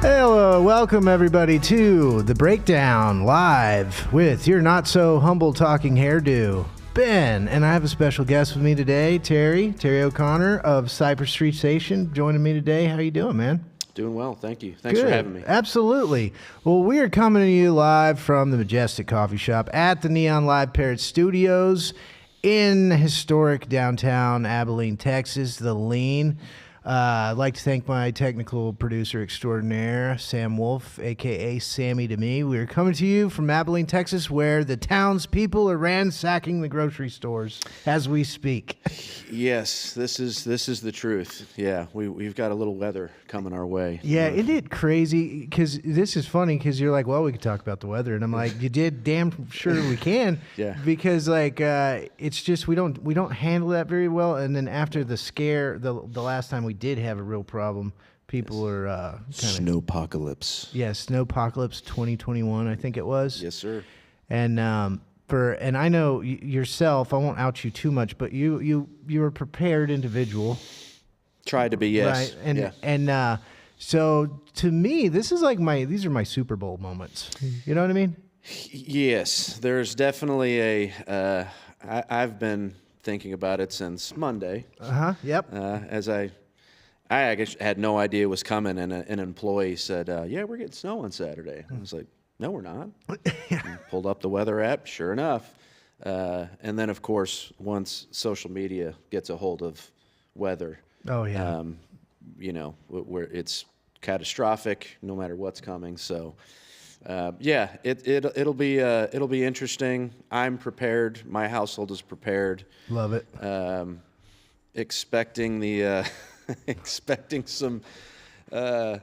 Hello, welcome everybody to The Breakdown live with your not so humble talking hairdo, Ben, and I have a special guest with me today, Terry O'Connor of Cypress Street Station, joining me today. How you doing, man? Doing well, thank you. Thanks Good. for having me. Absolutely. Well, we are coming to you live from the Majestic Coffee Shop at the Neon Live Parrot Studios in historic downtown Abilene, Texas, the Lean. I'd like to thank my technical producer extraordinaire, Sam Wolf, a.k.a. Sammy to me. We are coming to you from Abilene, Texas, where the townspeople are ransacking the grocery stores as we speak. Yes, this is the truth. Yeah, we've got a little weather coming our way. Yeah, isn't it crazy? Because this is funny because you're like, well, we could talk about the weather. And I'm like, you did damn sure we can. Yeah. Because, like, it's just we don't handle that very well. And then after the scare, the last time we did have a real problem, people are kind of... Snowpocalypse. Yeah, Snowpocalypse 2021, I think it was. Yes, sir. And and I know yourself, I won't out you too much, but you're a prepared individual. Tried to be, yes. Right? And yeah. and so to me, these are my Super Bowl moments. You know what I mean? Yes, there's definitely I've been thinking about it since Monday. Yep. As I guess had no idea it was coming, and an employee said, yeah, we're getting snow on Saturday. I was like, no, we're not. Pulled up the weather app, sure enough. And then, of course, once social media gets a hold of weather, Oh yeah. Where it's catastrophic no matter what's coming. So, yeah, it'll be interesting. I'm prepared. My household is prepared. Love it. Expecting some, what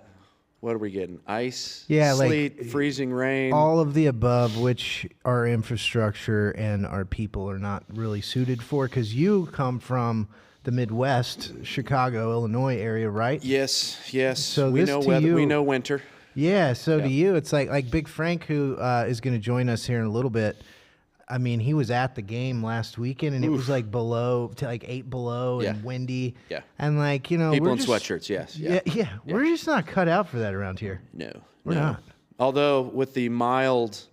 are we getting? Ice, Yeah, sleet, like freezing rain. all of the above, which our infrastructure and our people are not really suited for. Because you come from the Midwest, Chicago, Illinois area, right? Yes. So we this know to weather. you- We know winter. Yeah, so Yeah. to you, it's like Big Frank, who is going to join us here in a little bit. I mean, he was at the game last weekend, and it was like below, to like 8 below and Yeah. windy. Yeah. And like, People we're in just, sweatshirts, yes. Yeah. We're just not cut out for that around here. No, We're no. not. Although with the mild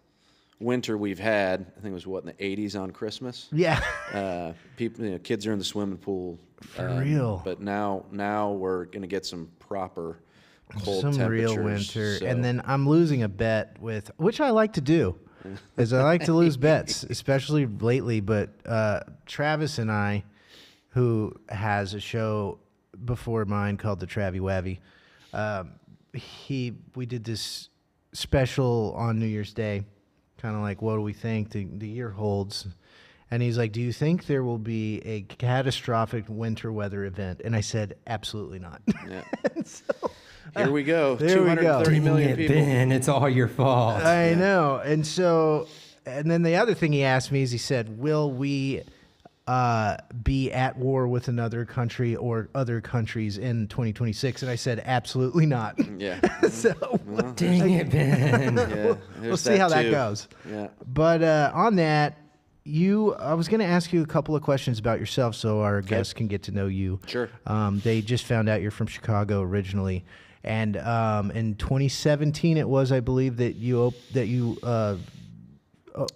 winter we've had, I think it was in the 80s on Christmas. Yeah. People, kids are in the swimming pool. For real. But now we're gonna get some proper cold Some temperatures. real winter. so- And then I'm losing a bet which I like to do, is I like to lose bets, especially lately. But Travis and I, who has a show before mine called the Travie Wavy, we did this special on New Year's Day, kind of like, what do we think the year holds? And he's like, do you think there will be a catastrophic winter weather event? And I said, absolutely not. Yeah. So, Here we go. There we go. 230 million Dang it, people. Ben, it's all your fault. I know. And so, and then the other thing he asked me is, he said, will we be at war with another country or other countries in 2026? And I said, absolutely not. Yeah. So Dang it, Ben. Yeah. we'll see how that too. goes. Yeah. But on that, I was going to ask you a couple of questions about yourself so our guests can get to know you. Sure. They just found out you're from Chicago originally. And in 2017, it was, I believe, that you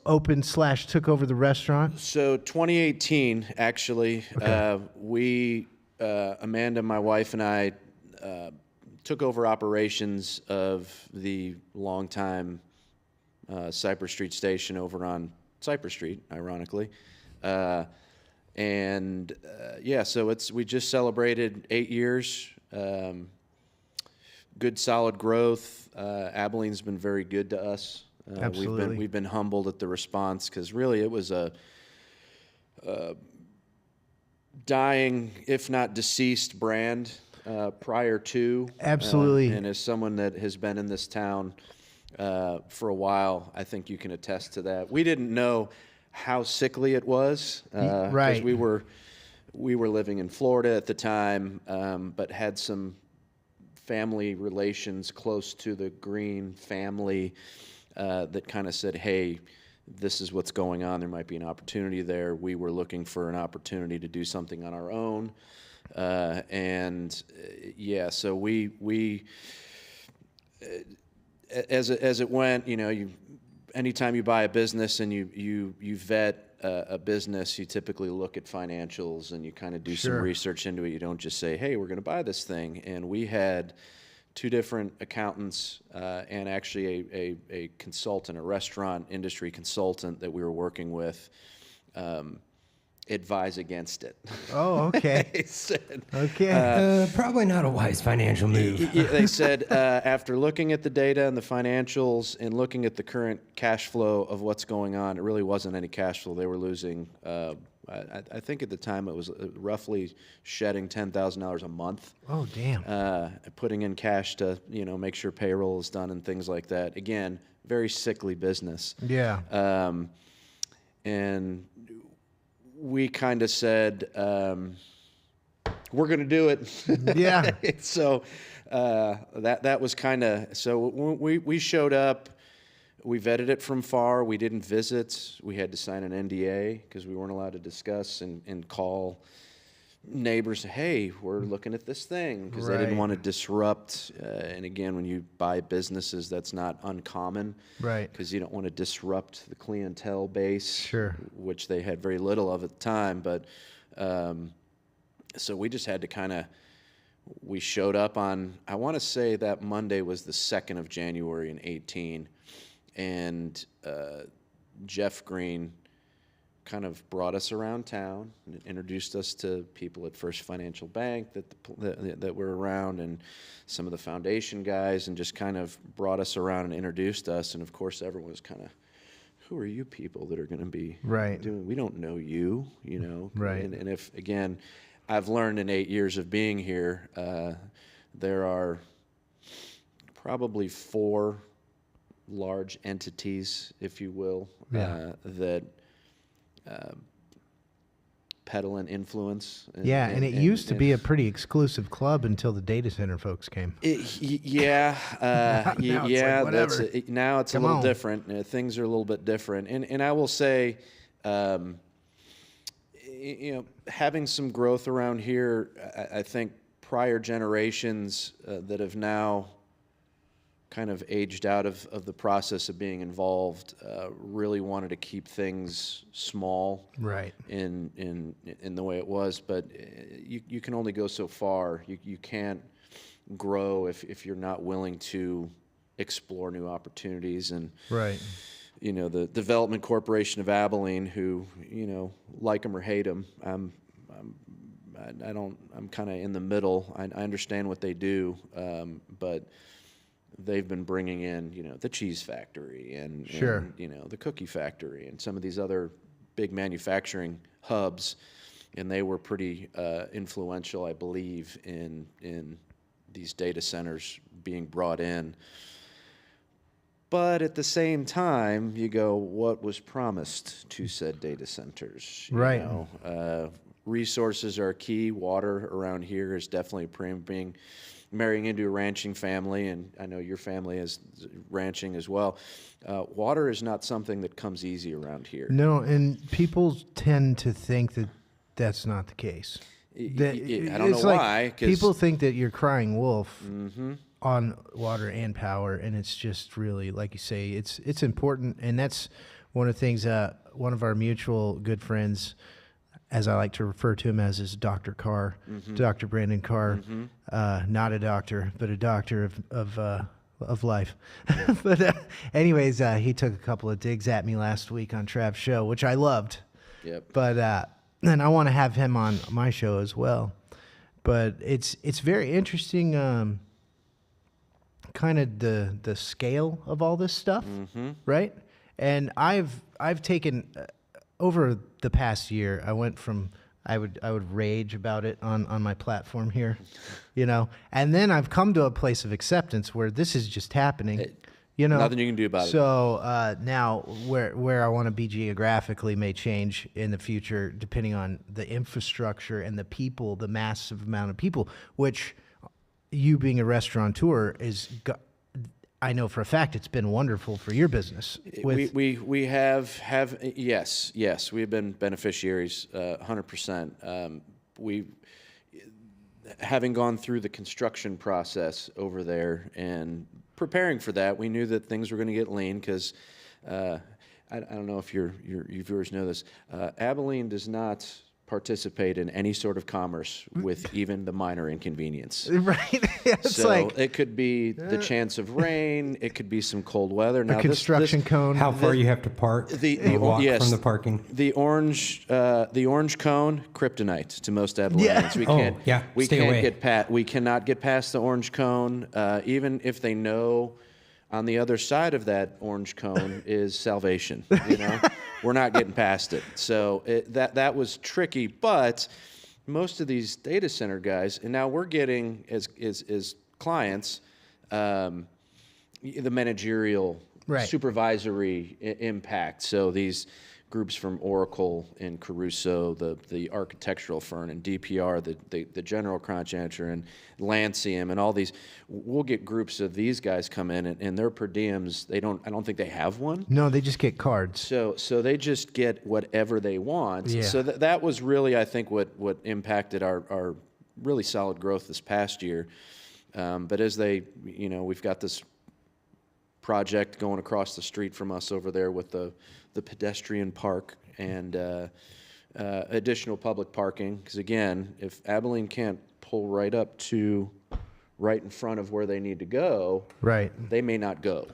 opened / took over the restaurant. So 2018, actually, we, Amanda, my wife, and I took over operations of the longtime Cypress Street station over on Cypress Street, ironically. So we just celebrated 8 years. Good solid growth. Abilene's been very good to us. Absolutely. We've been humbled at the response, because really it was a dying, if not deceased, brand prior to. Absolutely. And as someone that has been in this town for a while. I think you can attest to that. We didn't know how sickly it was, right. because we were living in Florida at the time, but had some family relations close to the Green family that kind of said, hey, this is what's going on. There might be an opportunity there. We were looking for an opportunity to do something on our own. So we as it went, anytime you buy a business and you vet a business, you typically look at financials and you kind of do some research into it. You don't just say, hey, we're going to buy this thing. And we had two different accountants and actually a consultant, a restaurant industry consultant that we were working with, advise against it. Oh, okay. They said, Probably not a wise financial move. they said, after looking at the data and the financials and looking at the current cash flow of what's going on, it really wasn't any cash flow. They were losing, I think at the time it was roughly shedding $10,000 a month. Oh, damn. Putting in cash to, make sure payroll is done and things like that. Again, very sickly business. Yeah. And we kind of said, we're going to do it. Yeah. So that was kind of, so we showed up, we vetted it from far. We didn't visit. We had to sign an NDA because we weren't allowed to discuss and call neighbors, hey, we're looking at this thing, because they didn't want to disrupt. And again, when you buy businesses, that's not uncommon. Right. Because you don't want to disrupt the clientele base, Sure. which they had very little of at the time. But so we just had to we showed up on, I want to say that Monday was the 2nd of January in 18. And Jeff Green kind of brought us around town and introduced us to people at First Financial Bank that were around, and some of the foundation guys, and just kind of brought us around and introduced us. And of course, everyone was kind of, who are you people that are going to be doing? We don't know you, Right. And if, again, I've learned in 8 years of being here, there are probably 4 large entities, if you will, that peddle and influence. And it used to be a pretty exclusive club until the data center folks came. Now it's a little different. Things are a little bit different. And I will say, having some growth around here, I think prior generations that have now kind of aged out of the process of being involved, really wanted to keep things small, right, in the way it was. But you can only go so far. You can't grow if you're not willing to explore new opportunities. And right, the Development Corporation of Abilene, who like them or hate them, I'm kind of in the middle. I understand what they do, but they've been bringing in, the cheese factory and the cookie factory and some of these other big manufacturing hubs, and they were pretty influential, I believe, in these data centers being brought in. But at the same time, you go, what was promised to said data centers? Right. Resources are key. Water around here is definitely a premium. Marrying into a ranching family, and I know your family is ranching as well. Water is not something that comes easy around here. No, and people tend to think that that's not the case. I don't know why. People think that you're crying wolf on water and power, and it's just really, like you say, it's important, and that's one of the things. One of our mutual good friends, as I like to refer to him as, is Dr. Carr, Dr. Brandon Carr, not a doctor, but a doctor of life. But anyways, he took a couple of digs at me last week on Trav's show, which I loved. Yep. But and I want to have him on my show as well. But it's very interesting, kind of the scale of all this stuff, right? And I've taken over the past year, I went from I would rage about it on my platform here, and then I've come to a place of acceptance where this is just happening, Nothing you can do about it. So now where I want to be geographically may change in the future depending on the infrastructure and the people, the massive amount of people, which you being a restaurateur I know for a fact it's been wonderful for your business. We have yes, we've been beneficiaries 100%. We having gone through the construction process over there and preparing for that, we knew that things were going to get lean because I don't know if your viewers know this. Abilene does not participate in any sort of commerce with even the minor inconvenience. Right. It's so like it could be the chance of rain. It could be some cold weather. Now a construction cone. How far you have to park? Walk from the parking. The orange cone, kryptonite to most Abileneans. We can't get past. We cannot get past the orange cone, even if they know on the other side of that orange cone is salvation. We're not getting past it. So that was tricky, but most of these data center guys, and now we're getting as clients, the managerial, supervisory impact. So these groups from Oracle and Caruso, the architectural firm, and DPR, the general contractor, and Lancium, and all these. We'll get groups of these guys come in, and their per diems, I don't think they have one. No, they just get cards. So they just get whatever they want. Yeah. So that was really, I think, what impacted our really solid growth this past year. But as we've got this project going across the street from us over there with the pedestrian park and additional public parking. Because again, if Abilene can't pull right up to right in front of where they need to go, they may not go.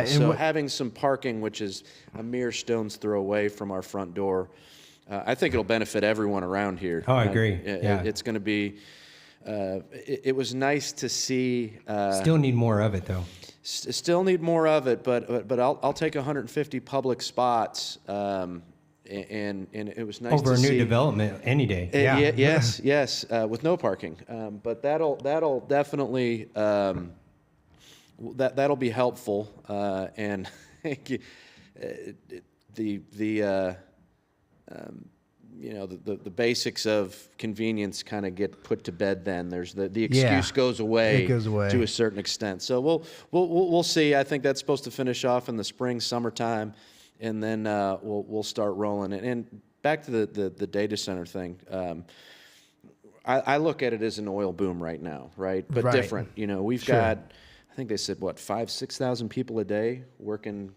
So having some parking, which is a mere stone's throw away from our front door, I think it'll benefit everyone around here. Oh, I agree. It's going to be. It was nice to see. Still need more of it, though. Still need more of it, but I'll take 150 public spots, and it was nice over to a new see. Development any day. Yes, with no parking. But that'll definitely that'll be helpful, and the basics of convenience kind of get put to bed. Then there's the excuse goes away. It goes away to a certain extent. So we'll see. I think that's supposed to finish off in the spring, summertime, and then we'll start rolling. And back to the data center thing. I look at it as an oil boom right now, right? But different. We've got, I think they said 5,000-6,000 people a day working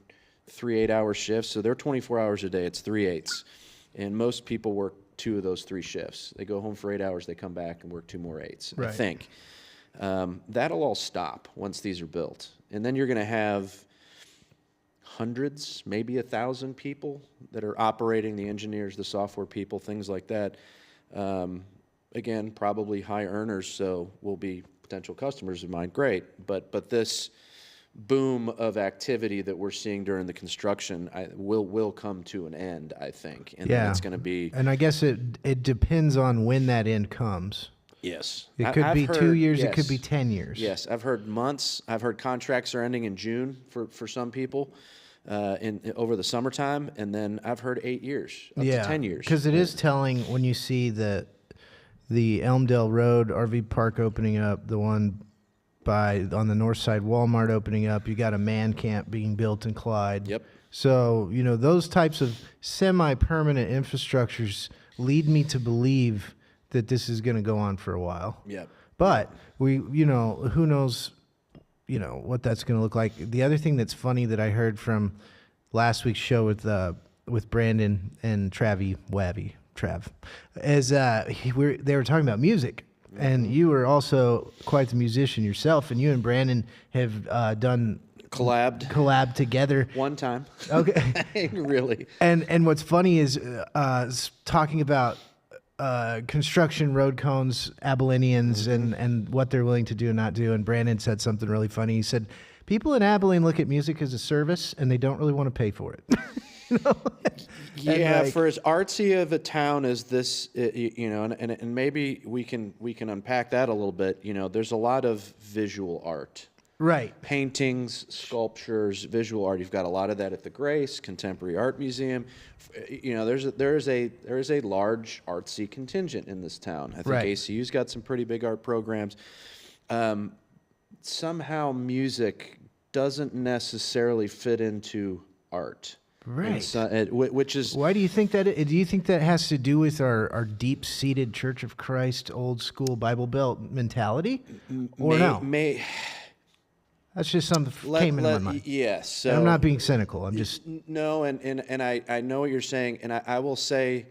3 8-hour shifts. So they're 24 hours a day. It's 3 8s. And most people work 2 of those 3 shifts. They go home for 8 hours, they come back and work 2 more 8s, I think. That'll all stop once these are built. And then you're going to have hundreds, maybe 1,000 people that are operating, the engineers, the software people, things like that. Again, probably high earners, so will be potential customers of mine. Great. But this boom of activity that we're seeing during the construction will come to an end, I think, and then it's going to be. And I guess it depends on when that end comes. Yes, it could be 2 years. Yes. It could be 10 years. Yes, I've heard months. I've heard contracts are ending in June for some people, over the summertime, and then I've heard 8 years, up to 10 years. Because it is telling when you see the Elmdale Road RV park opening up, the one on the north side, Walmart opening up. You got a man camp being built in Clyde. Yep. So, those types of semi-permanent infrastructures lead me to believe that this is going to go on for a while. Yep. But who knows, what that's going to look like. The other thing that's funny that I heard from last week's show with Brandon and Trav, is they were talking about music. And you were also quite the musician yourself, and you and Brandon have done collab together one time. Okay, really. And what's funny is talking about construction road cones, Abilenians, and what they're willing to do and not do. And Brandon said something really funny. He said, "People in Abilene look at music as a service, and they don't really want to pay for it." Yeah, for as artsy of a town as this, and maybe we can unpack that a little bit. There's a lot of visual art Right. Paintings, sculptures, visual art. You've got a lot of that at the Grace Contemporary Art Museum. You know, there is a large artsy contingent in this town. I think Right. ACU's got some pretty big art programs. Somehow music doesn't necessarily fit into art. Right. Which is Why do you think that? Do you think that has to do with our deep-seated Church of Christ, old school Bible Belt mentality, or no? That's just something came into my mind. Yes. So, and I'm not being cynical. I'm just no, and I know what you're saying, and I will say,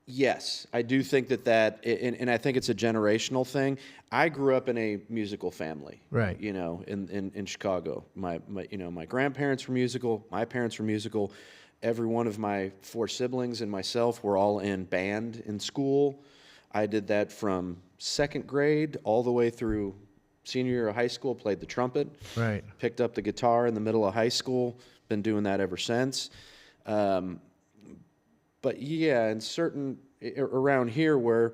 yes, I do think that, and I think it's a generational thing. I grew up in a musical family, right? You know, in Chicago. My grandparents were musical. My parents were musical. Every one of my 4 siblings and myself were all in band in school. I did that from 2nd grade all the way through senior year of high school. Played the trumpet. Right. Picked up the guitar in the middle of high school. Been doing that ever since. But yeah, in certain around here, where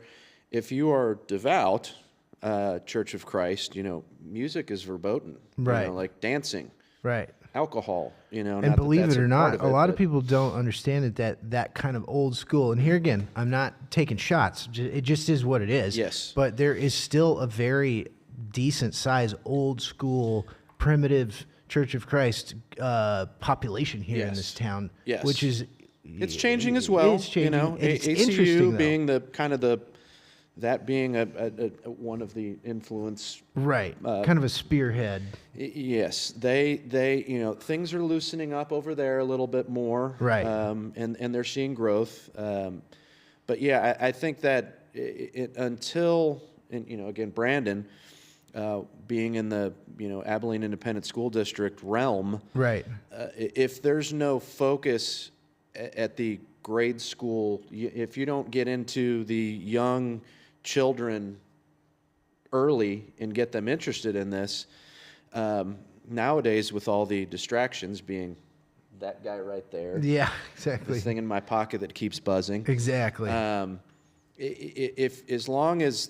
if you are devout, Church of Christ, you know, music is verboten, right? You know, like dancing, right? Alcohol, you know. And believe it or not, a lot of people don't understand that kind of old school. And here again, I'm not taking shots. It just is what it is. Yes. But there is still a very decent size, old school, primitive Church of Christ population here in this town. Yes. Which is. It's changing as well. It's changing. You know, it's ACU being the kind of that being a one of the influence. Right. Kind of a spearhead. Yes. They you know, things are loosening up over there a little bit more. Right. And they're seeing growth. But yeah, I think that until, and you know, again, Brandon, being in the, you know, Abilene Independent School District realm. Right. If there's no focus at the grade school, if you don't get into the young children early and get them interested in this, nowadays with all the distractions, being that guy right there, yeah, exactly, the thing in my pocket that keeps buzzing, exactly. If as long as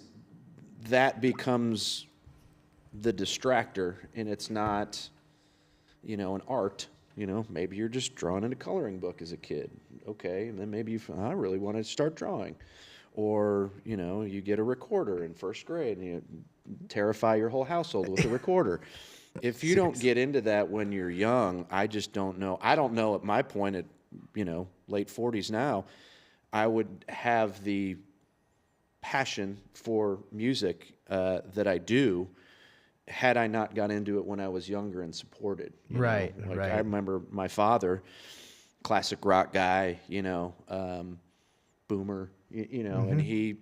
that becomes the distractor and it's not, you know, an art. You know, maybe you're just drawing in a coloring book as a kid. Okay, and then maybe I really want to start drawing. Or, you know, you get a recorder in 1st grade and you terrify your whole household with a recorder. If you don't get into that when you're young, I just don't know. I don't know at my point at, you know, late 40s now, I would have the passion for music that I do had I not got into it when I was younger and supported. Right, like right. I remember my father, classic rock guy, you know, boomer, you know, and he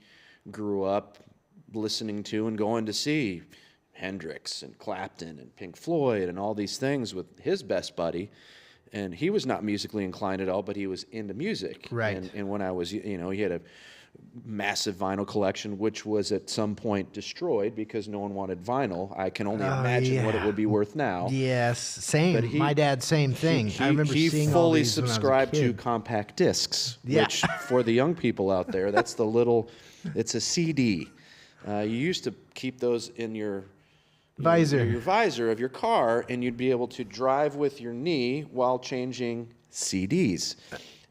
grew up listening to and going to see Hendrix and Clapton and Pink Floyd and all these things with his best buddy. And he was not musically inclined at all, but he was into music. Right. And when I was, you know, he had a massive vinyl collection, which was at some point destroyed because no one wanted vinyl. I can only imagine what it would be worth now. Yes, same. But my dad, same thing. I remember seeing fully all these subscribed when I was a to kid. compact discs, Yeah. which for the young people out there, that's the little, it's a CD. You used to keep those in your Visor. your visor of your car, and you'd be able to drive with your knee while changing CDs.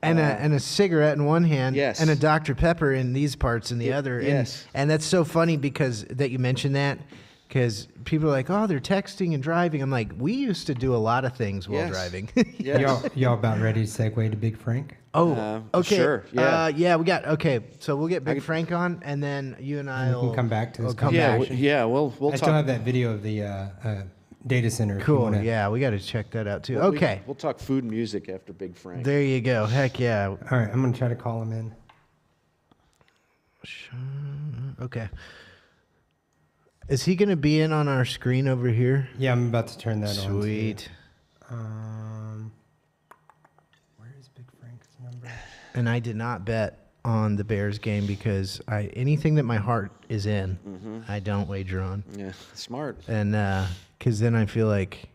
And a cigarette in one hand, Yes. and a Dr. Pepper in these parts in the other. Yes. And that's so funny because that you mentioned that, because people are like, oh, they're texting and driving. I'm like, we used to do a lot of things while Yes. driving. Yes. Y'all about ready to segue to Big Frank? Oh, okay. Sure, yeah. Yeah, we got, okay. So we'll get Big Frank on, and then you and I We will can come back to this come Yeah, back. we'll I still talk. have that video of the data center. if you Cool. wanna- Yeah, we got to check that out too. we- Okay. We'll talk food and music after Big Frank. There you go. Heck yeah. All right, I'm gonna try to call him in. Okay. Is he going to be in on our screen over here? Yeah, I'm about to turn that on. too. Sweet. Where is Big Frank's number? And I did not bet on the Bears game because anything that my heart is in, I don't wager on. Yeah, smart. And because then I feel like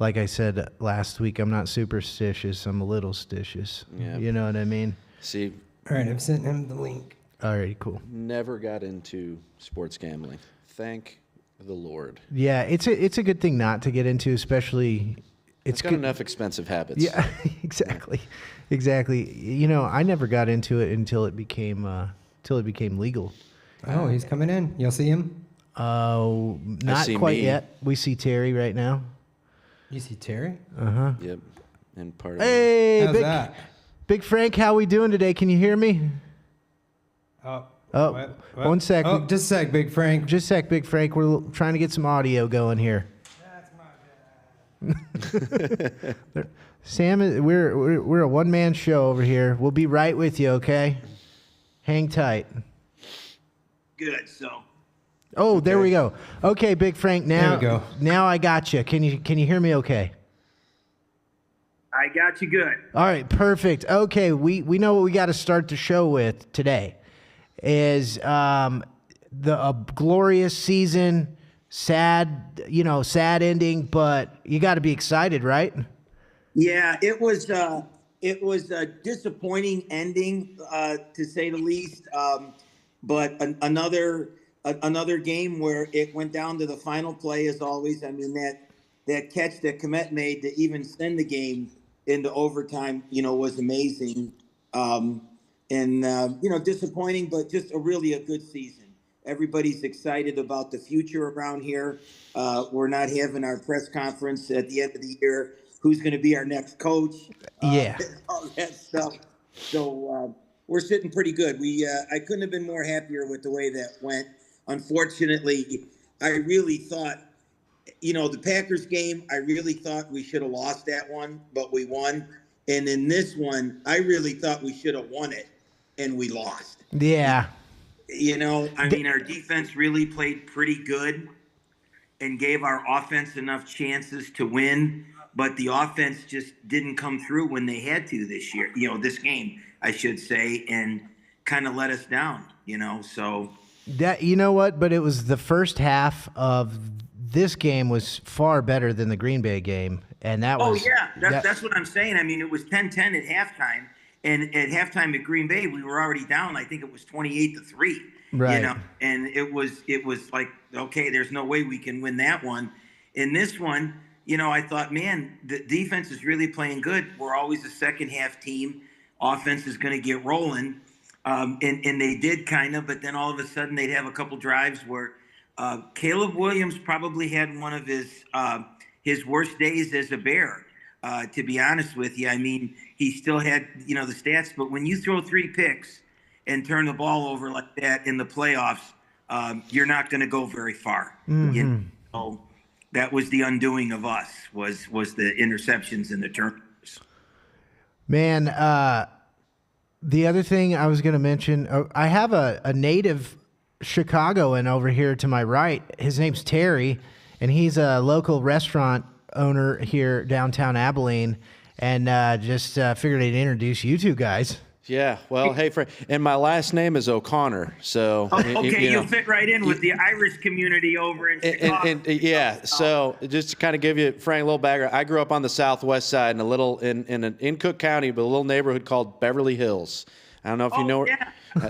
I said last week, I'm not superstitious. I'm a little stitious. Yeah. You know what I mean? See, All right, I've sent him the link. All right, cool. never got into sports gambling. Thank The Lord. Yeah, it's a good thing not to get into, especially. It's got good. enough expensive habits. Yeah, exactly, exactly. You know, I never got into it until it became legal. Oh, he's coming in. You'll see him. Not see quite me. yet. We see Terry right now. You see Terry? Yep. And part of Hey, How's that? Big Frank, how we doing today? Can you hear me? Oh, Oh, what? one sec. Oh, just a sec, Big Frank. Just a sec, Big Frank. We're trying to get some audio going here. That's my dad. Sam, we're a one-man show over here. We'll be right with you, okay? Hang tight. Good. So Oh, there we go. Okay, Big Frank. Now, There we go. Now I got you. Can you hear me? Okay. I got you good. All right, perfect. Okay, we know what we got to start the show with today is a glorious season, sad ending, but you got to be excited, right? Yeah, it was a disappointing ending, to say the least. But another game where it went down to the final play, as always. I mean, that catch that Komet made to even send the game into overtime, was amazing. Disappointing, but just a good season. Everybody's excited about the future around here. We're not having our press conference at the end of the year. Who's going to be our next coach? Yeah. All that stuff. So we're sitting pretty good. I couldn't have been more happier with the way that went. Unfortunately, I really thought, the Packers game, I really thought we should have lost that one, but we won. And in this one, I really thought we should have won it, and we lost. Yeah. Our defense really played pretty good and gave our offense enough chances to win, but the offense just didn't come through when they had to this year, this game, I should say, and kind of let us down, so. That, you know what? But it was the first half of this game was far better than the Green Bay game. And that was. Oh, yeah. That's what I'm saying. I mean, it was 10-10 at halftime. And at halftime at Green Bay, we were already down. I think it was 28-3. Right. And it was like, okay, there's no way we can win that one. In this one, I thought, man, the defense is really playing good. We're always a second half team. Offense is going to get rolling. And they did kind of, but then all of a sudden they'd have a couple drives where Caleb Williams probably had one of his worst days as a Bear. To be honest with you, I mean, he still had, the stats, but when you throw 3 picks and turn the ball over like that in the playoffs, you're not going to go very far. Mm-hmm. So that was the undoing of us, was the interceptions and the turnovers. Man, the other thing I was going to mention, I have a native Chicagoan over here to my right. His name's Terry, and he's a local restaurant owner here downtown Abilene, and just figured I'd introduce you two guys. Yeah, well, hey, Frank, and my last name is O'Connor, so Okay, you'll fit right in with the Irish community over in Chicago. Yeah, so just to kind of give you, Frank, a little background, I grew up on the southwest side in Cook County, but a little neighborhood called Beverly Hills. I don't know if you know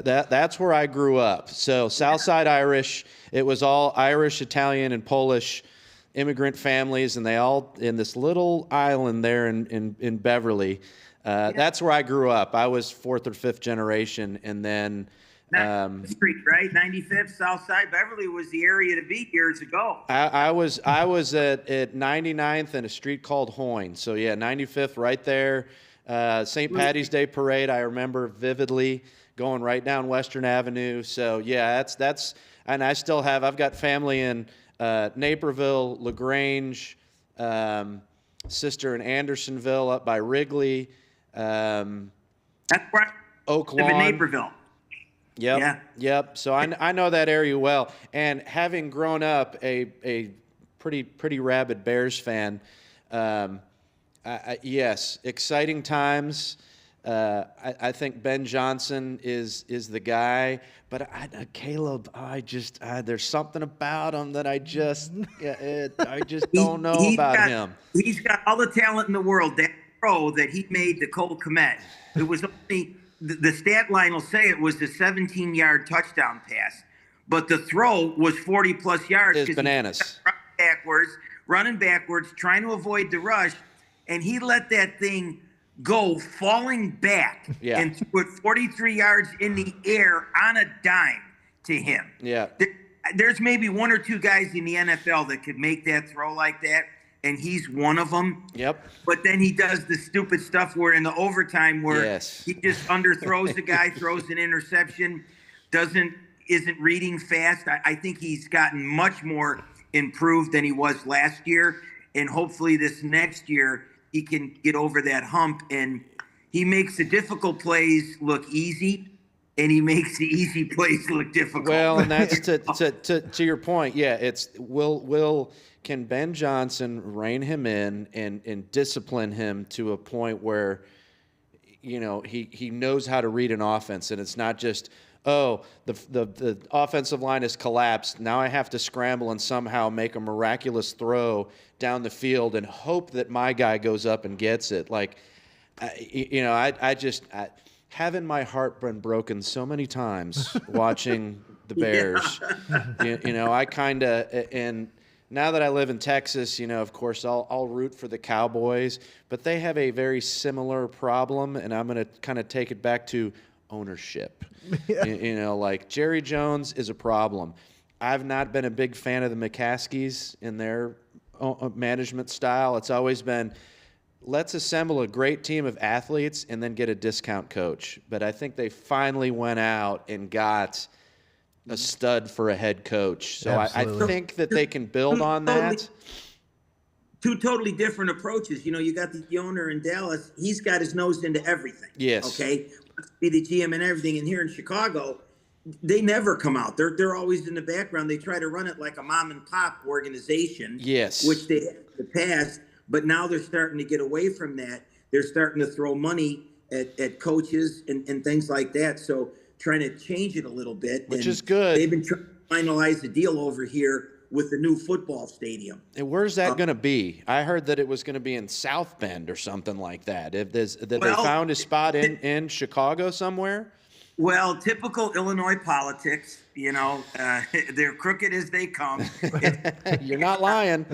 that's where I grew up. So Southside Irish, it was all Irish, Italian, and Polish immigrant families, and they all in this little island there in Beverly. That's where I grew up. I was 4th or 5th generation, and then Street, right? 95th South Side. Beverly was the area to be years ago. I was at 99th and a street called Hoyne. So yeah, 95th right there. St. Patty's Day parade, I remember vividly, going right down Western Avenue. So yeah, that's and I've got family in Naperville, LaGrange, sister in Andersonville up by Wrigley. That's where Oak I live in Lawn. Naperville. Yep. Yeah. Yep. So I know that area well, and having grown up a pretty rabid Bears fan, yes, exciting times. I think Ben Johnson is the guy, but Caleb, there's something about him that I just don't know about him. He's got all the talent in the world. That throw that he made to Cole Kmet, it was only the stat line will say it was the 17-yard touchdown pass, but the throw was 40 plus yards. It's bananas. Running backwards, trying to avoid the rush, and he let that thing go falling back and put 43 yards in the air on a dime to him. Yeah. There's maybe one or two guys in the NFL that could make that throw like that, and he's one of them. Yep. But then he does the stupid stuff where in the overtime where he just underthrows the guy, throws an interception, isn't reading fast. I think he's gotten much more improved than he was last year, and hopefully this next year he can get over that hump, and he makes the difficult plays look easy, and he makes the easy plays look difficult. Well, and that's to your point. Yeah, it's can Ben Johnson rein him in and discipline him to a point where, you know, he knows how to read an offense, and it's not just, oh, the offensive line has collapsed. Now I have to scramble and somehow make a miraculous throw down the field and hope that my guy goes up and gets it. Like, you know, I having my heart been broken so many times watching the Bears. You know, I kind of, and now that I live in Texas, you know, of course, I'll root for the Cowboys, but they have a very similar problem, and I'm going to kind of take it back to ownership. You know, like Jerry Jones is a problem. I've not been a big fan of the McCaskies in their management style. It's always been, let's assemble a great team of athletes and then get a discount coach. But I think they finally went out and got a stud for a head coach. So I think that they can build on that. Two totally different approaches. You know, you got the owner in Dallas. He's got his nose into everything. Yes. Okay. Be the GM and everything. And here in Chicago, they never come out. They're always in the background. They try to run it like a mom and pop organization. Yes. Which they had in the past. But now they're starting to get away from that. They're starting to throw money at coaches and things like that. So trying to change it a little bit. Which is good. They've been trying to finalize the deal over here with the new football stadium. And where's that going to be? I heard that it was going to be in South Bend or something like that. They found a spot in Chicago somewhere? Well, typical Illinois politics, you know, they're crooked as they come. You're not lying.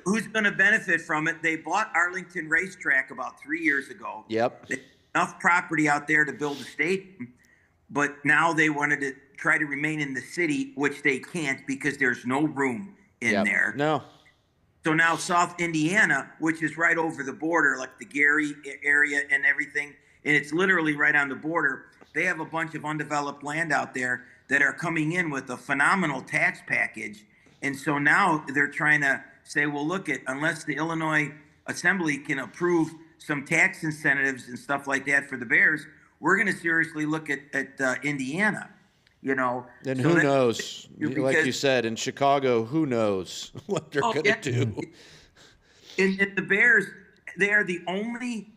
Who's going to benefit from it? They bought Arlington Racetrack about 3 years ago. Yep. They had enough property out there to build a stadium, but now they wanted to try to remain in the city, which they can't because there's no room in there. No. So now South Indiana, which is right over the border, like the Gary area and everything, and it's literally right on the border, they have a bunch of undeveloped land out there that are coming in with a phenomenal tax package. And so now they're trying to say, well, look, unless the Illinois Assembly can approve some tax incentives and stuff like that for the Bears, we're going to seriously look at Indiana, you know. And so who knows? Like you said, in Chicago, who knows what they're going to do. And the Bears, they are the only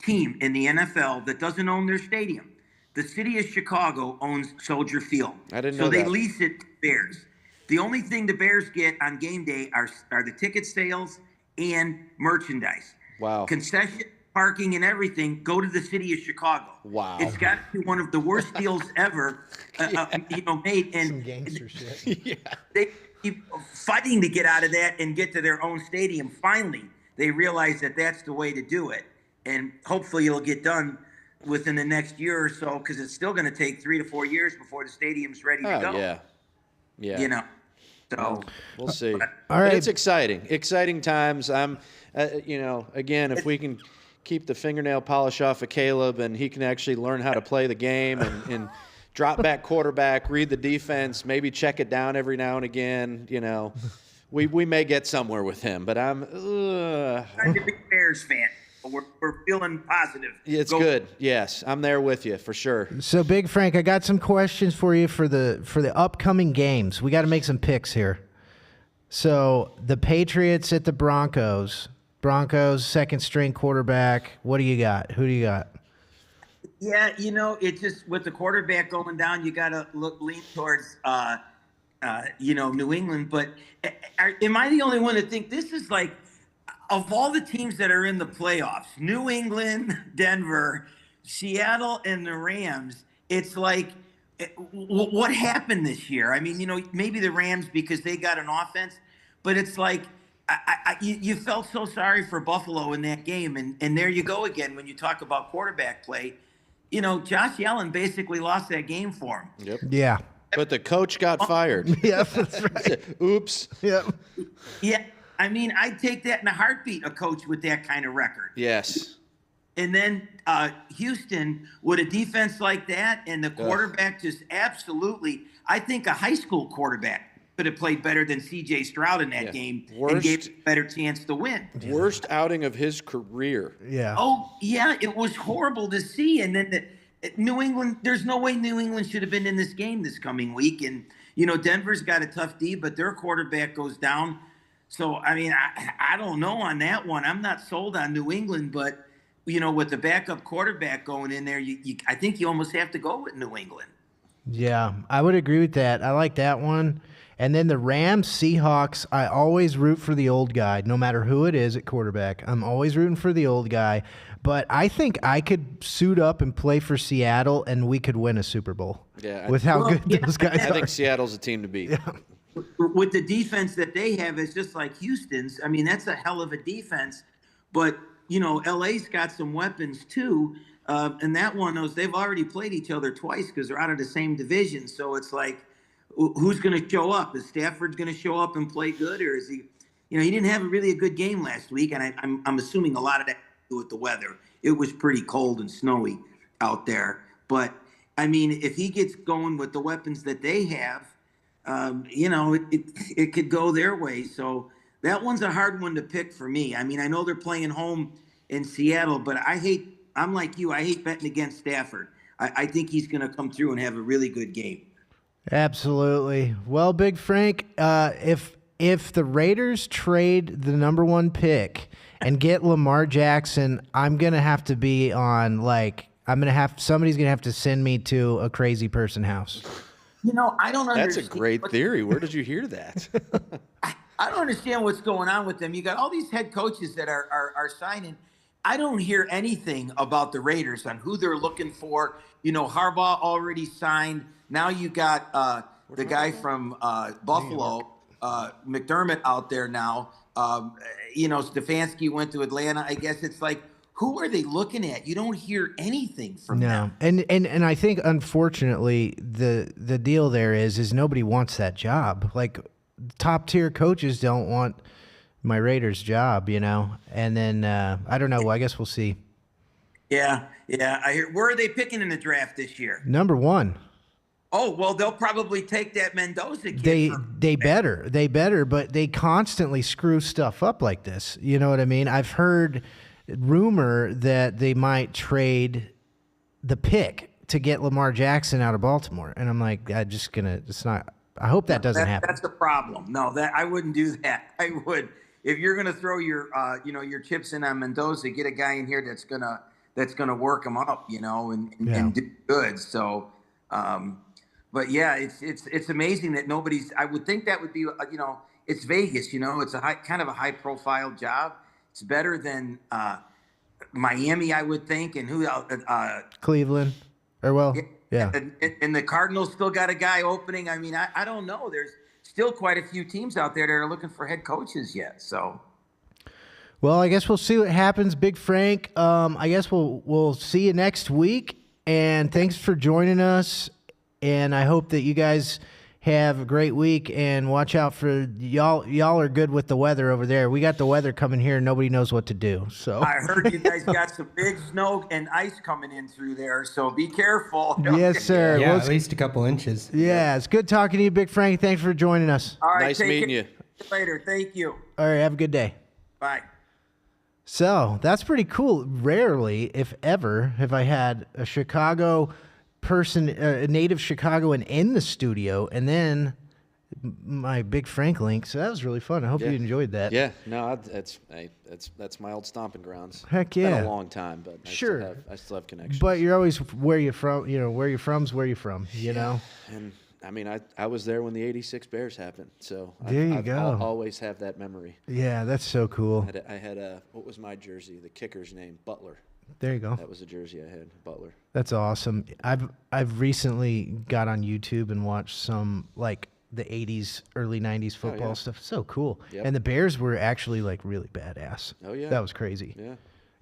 team in the NFL that doesn't own their stadium. The city of Chicago owns Soldier Field. I didn't know that. So they that. lease it to Bears. The only thing the Bears get on game day are the ticket sales and merchandise. Wow. Concession, parking, and everything go to the city of Chicago. Wow. It's got to be one of the worst deals ever, made. And some gangster shit. they keep fighting to get out of that and get to their own stadium. Finally, they realize that that's the way to do it. And hopefully it'll get done within the next year or so, because it's still going to take 3 to 4 years before the stadium's ready to go. Yeah. You know, so we'll see. All right. But it's exciting times. I'm, again, if we can keep the fingernail polish off of Caleb and he can actually learn how to play the game and drop back quarterback, read the defense, maybe check it down every now and again, you know, we may get somewhere with him. But I'm a big Bears fan. We're feeling positive. It's good. Yes, I'm there with you for sure. So, Big Frank, I got some questions for you for the upcoming games. We got to make some picks here. So, the Patriots at the Broncos. Broncos, second string quarterback. What do you got? Who do you got? Yeah, it's just with the quarterback going down, you got to lean towards, New England. But am I the only one to think this is like, of all the teams that are in the playoffs, New England, Denver, Seattle, and the Rams, it's like What happened this year? I mean, maybe the Rams because they got an offense, but it's like you felt so sorry for Buffalo in that game, and there you go again when you talk about quarterback play. Josh Allen basically lost that game for him. Yep. Yeah. But the coach got fired. Yep, that's right. Oops. Yep. Yeah, I mean, I'd take that in a heartbeat, a coach with that kind of record. Yes. And then Houston with a defense like that and the quarterback just absolutely, I think a high school quarterback could have played better than C.J. Stroud in that game and gave a better chance to win. Worst outing of his career. Yeah. Oh, yeah, it was horrible to see. And then New England, there's no way New England should have been in this game this coming week. And, Denver's got a tough D, but their quarterback goes down. So, I mean, I don't know on that one. I'm not sold on New England, but, with the backup quarterback going in there, I think you almost have to go with New England. Yeah, I would agree with that. I like that one. And then the Rams, Seahawks, I always root for the old guy, no matter who it is at quarterback. I'm always rooting for the old guy. But I think I could suit up and play for Seattle, and we could win a Super Bowl. Yeah, with how good those guys I are. think Seattle's a team to beat. Yeah. With the defense that they have, it's just like Houston's. I mean, that's a hell of a defense. But, LA's got some weapons too. And that one, they've already played each other twice because they're out of the same division. So it's like, who's going to show up? Is Stafford going to show up and play good, or is he? He didn't have really a good game last week, and I'm assuming a lot of that had to do with the weather. It was pretty cold and snowy out there. But I mean, if he gets going with the weapons that they have, it could go their way. So that one's a hard one to pick for me. I mean, I know they're playing home in Seattle, but I'm like you. I hate betting against Stafford. I think he's going to come through and have a really good game. Absolutely. Well, Big Frank, if the Raiders trade the number 1 pick and get Lamar Jackson, I'm gonna have to be on somebody's gonna have to send me to a crazy person house. I don't understand. That's a great theory. Where did you hear that? I don't understand what's going on with them. You got all these head coaches that are signing. I don't hear anything about the Raiders on who they're looking for. Harbaugh already signed. Now you got the guy from Buffalo, McDermott, out there now. Stefanski went to Atlanta. I guess it's like, who are they looking at? You don't hear anything from them. And I think, unfortunately, the deal there is nobody wants that job. Like, top tier coaches don't want my Raiders job, And then I don't know. I guess we'll see. Yeah. I hear. Where are they picking in the draft this year? Number 1. Oh, well, they'll probably take that Mendoza kid. They better, but they constantly screw stuff up like this. You know what I mean? I've heard rumor that they might trade the pick to get Lamar Jackson out of Baltimore, and I'm like, it's not. I hope that doesn't happen. That's the problem. No, I wouldn't do that. I would, if you're gonna throw your your chips in on Mendoza, get a guy in here that's gonna work them up, and do good. So. But yeah, it's amazing that nobody's. I would think that would be, it's Vegas. It's a kind of a high profile job. It's better than Miami, I would think, and who else? Cleveland, yeah. And the Cardinals still got a guy opening. I mean, I don't know. There's still quite a few teams out there that are looking for head coaches yet. So. Well, I guess we'll see what happens, Big Frank. I guess we'll see you next week. And thanks for joining us. And I hope that you guys have a great week, and watch out for y'all. Y'all are good with the weather over there. We got the weather coming here, and nobody knows what to do. So I heard you guys got some big snow and ice coming in through there, so be careful. Yes, sir. Yeah, well, at least a couple inches. Yeah, it's good talking to you, Big Frank. Thanks for joining us. All right, Nice meeting you. Later. Thank you. All right, have a good day. Bye. So that's pretty cool. Rarely, if ever, have I had a Chicago person, a native Chicagoan in the studio, and then my Big Frank link. So that was really fun. I hope you enjoyed that. Yeah, no, that's my old stomping grounds. Heck It's yeah. been a long time, but Sure. I still have connections. But you're always where you're from. Where you're from's where you're from. And I mean, I was there when the '86 Bears happened, so There you I've go. always have that memory. Yeah, that's so cool. I had a what was my jersey? The kicker's name, Butler. There you go. That was the jersey I had, Butler. That's awesome. I've recently got on YouTube and watched some like the 80s, early 90s football yeah. stuff. So cool. Yep. And the Bears were actually like really badass. Oh, yeah. That was crazy. Yeah.